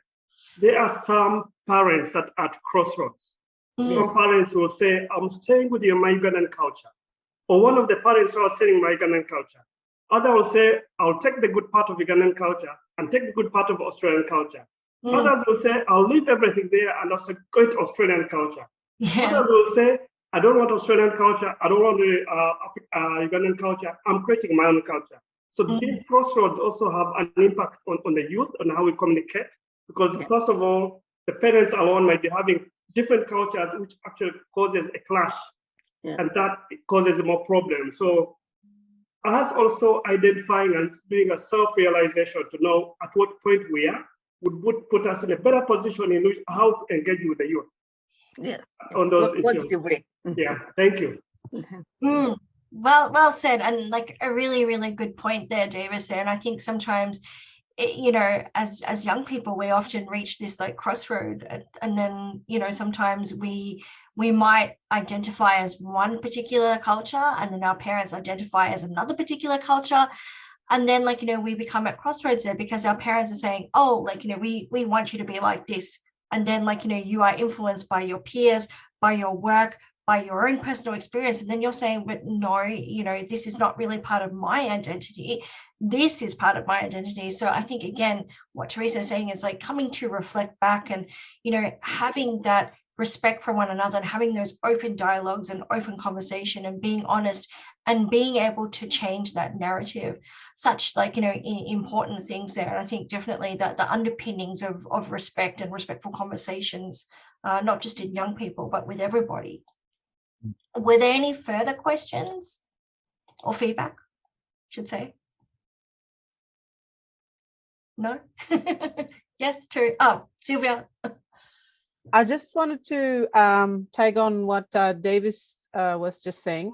there are some parents that are at crossroads. Some parents will say, I'm staying with my Ugandan culture. Or one of the parents are saying my Ugandan culture. Others will say, I'll take the good part of Ugandan culture and take the good part of Australian culture. Others will say, I'll leave everything there and also go to Australian culture. Others will say, I don't want Australian culture. I don't want Ugandan culture. I'm creating my own culture. So these crossroads also have an impact on the youth, on how we communicate. Because first of all, the parents alone might be having different cultures, which actually causes a clash, and that causes more problems. So us also identifying and doing a self-realization to know at what point we are would put us in a better position in which how to engage with the youth. Yeah, on those issues. Yeah, thank you. Well said, and like a really, really good point there, Davis. And I think sometimes, as young people, we often reach this like crossroad, and then sometimes we might identify as one particular culture, and then our parents identify as another particular culture. And then like, we become at crossroads there because our parents are saying, oh, like, we want you to be like this. And then like, you are influenced by your peers, by your work, by your own personal experience. And then you're saying, but no, this is not really part of my identity. This is part of my identity. So I think, again, what Teresa is saying is like coming to reflect back and, having that respect for one another and having those open dialogues and open conversation and being honest and being able to change that narrative, such like, important things there. And I think definitely that the underpinnings of respect and respectful conversations, not just in young people, but with everybody. Were there any further questions or feedback, I should say? No? Yes, Sylvia. I just wanted to tag on what Davis was just saying.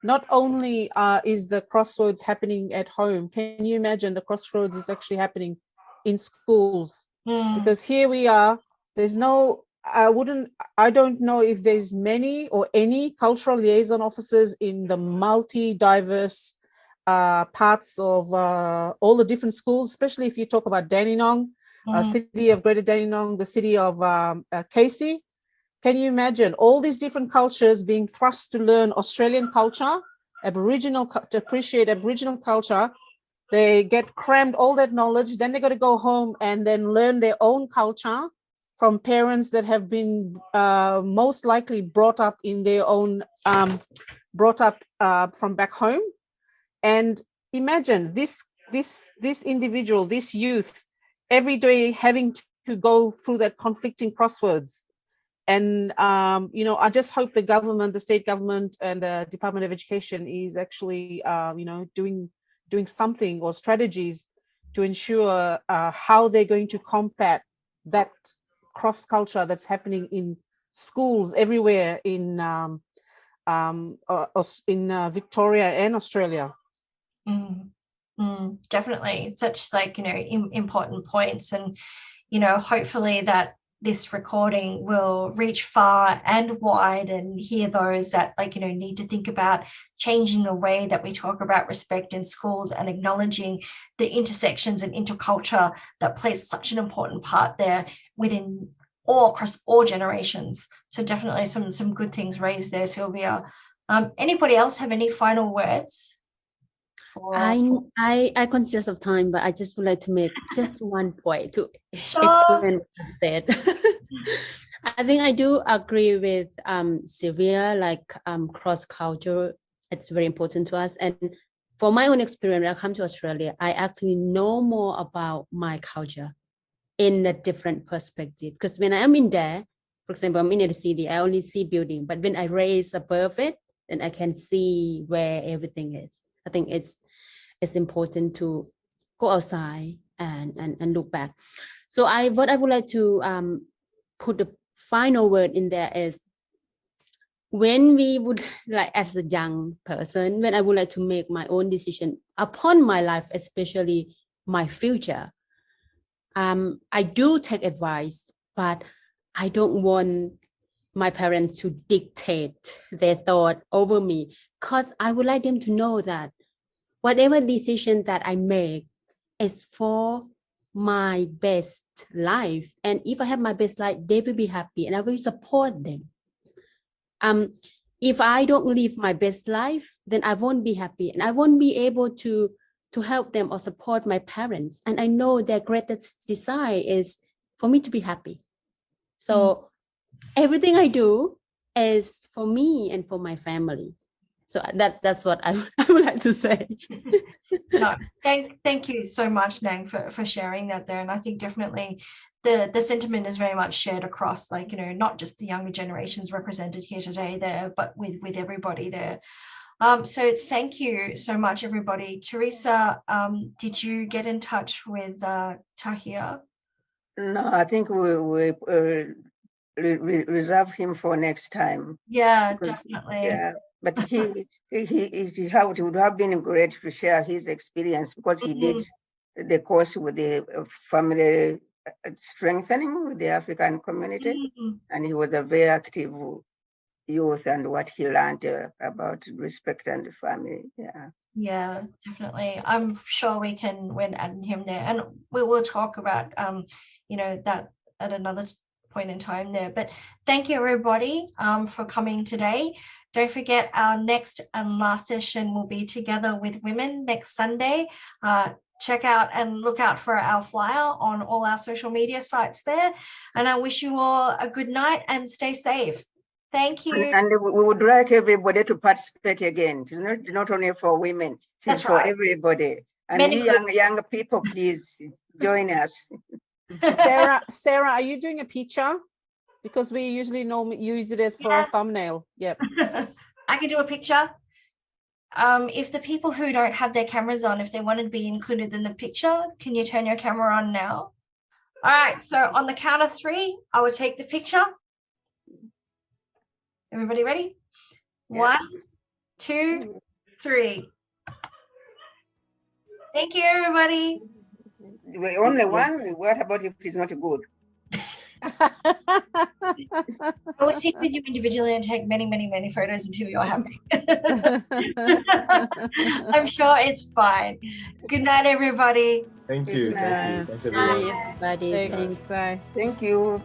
Not only is the crossroads happening at home, can you imagine the crossroads is actually happening in schools? Because here we are, there's no, I don't know if there's many or any cultural liaison officers in the multi-diverse parts of all the different schools, especially if you talk about Dandenong, city of Greater Dandenong, the city of Casey. Can you imagine all these different cultures being thrust to learn Australian culture, to appreciate Aboriginal culture? They get crammed all that knowledge, then they got to go home and then learn their own culture from parents that have been most likely brought up in their own, from back home. And imagine this individual, this youth, every day having to go through that conflicting crosswords. And, I just hope the government, the state government and the Department of Education is actually, doing something or strategies to ensure how they're going to combat that cross culture that's happening in schools everywhere in Victoria and Australia. Definitely, such like important points, and hopefully that this recording will reach far and wide and hear those that need to think about changing the way that we talk about respect in schools and acknowledging the intersections and interculture that plays such an important part there within across all generations. So definitely some good things raised there, Sylvia. Anybody else have any final words? I conscious of time, but I just would like to make just one point to explain what you said. I think I do agree with Sylvia, like cross culture, it's very important to us. And for my own experience, when I come to Australia, I actually know more about my culture in a different perspective. Because when I am in there, for example, I'm in the city, I only see building, but when I raise above it, then I can see where everything is. I think it's important to go outside and look back. So what I would like to put the final word in there is, when we would like, as a young person, when I would like to make my own decision upon my life, especially my future, I do take advice, but I don't want my parents to dictate their thought over me, because I would like them to know that whatever decision that I make is for my best life. And if I have my best life, they will be happy and I will support them. If I don't live my best life, then I won't be happy and I won't be able to help them or support my parents. And I know their greatest desire is for me to be happy. So everything I do is for me and for my family. So that's what I would like to say. No, thank you so much, Nang, for sharing that there. And I think definitely the sentiment is very much shared across, like, not just the younger generations represented here today there, but with everybody there. So thank you so much, everybody. Teresa, did you get in touch with Tahir? No, I think we reserve him for next time. Yeah, Because, definitely. yeah, but he would have been great to share his experience, because he did the course with the family strengthening with the African community, and he was a very active youth and what he learned about respect and family. Yeah. Yeah, definitely. I'm sure we can add him there, and we will talk about that at another point in time there. But thank you everybody for coming today. Don't forget our next and last session will be Together with Women next Sunday. Check out and look out for our flyer on all our social media sites there. And I wish you all a good night and stay safe. Thank you. And we would like everybody to participate again. It's not only for women, it's That's for right. everybody. And Many you young people, please join us. Sarah, are you doing a picture? Because we usually use it as for a thumbnail. Yep. I can do a picture. If the people who don't have their cameras on, if they want to be included in the picture, can you turn your camera on now? All right, so on the count of 3, I will take the picture. Everybody ready? Yeah. 1, 2, 3. Thank you, everybody. Only one? What about if it's not good? I will sit with you individually and take many, many, many photos until you're happy. I'm sure it's fine. Good night, everybody. Thank you. Good night. Thank you. Thanks, everyone. Bye, everybody. Thanks. Thank you.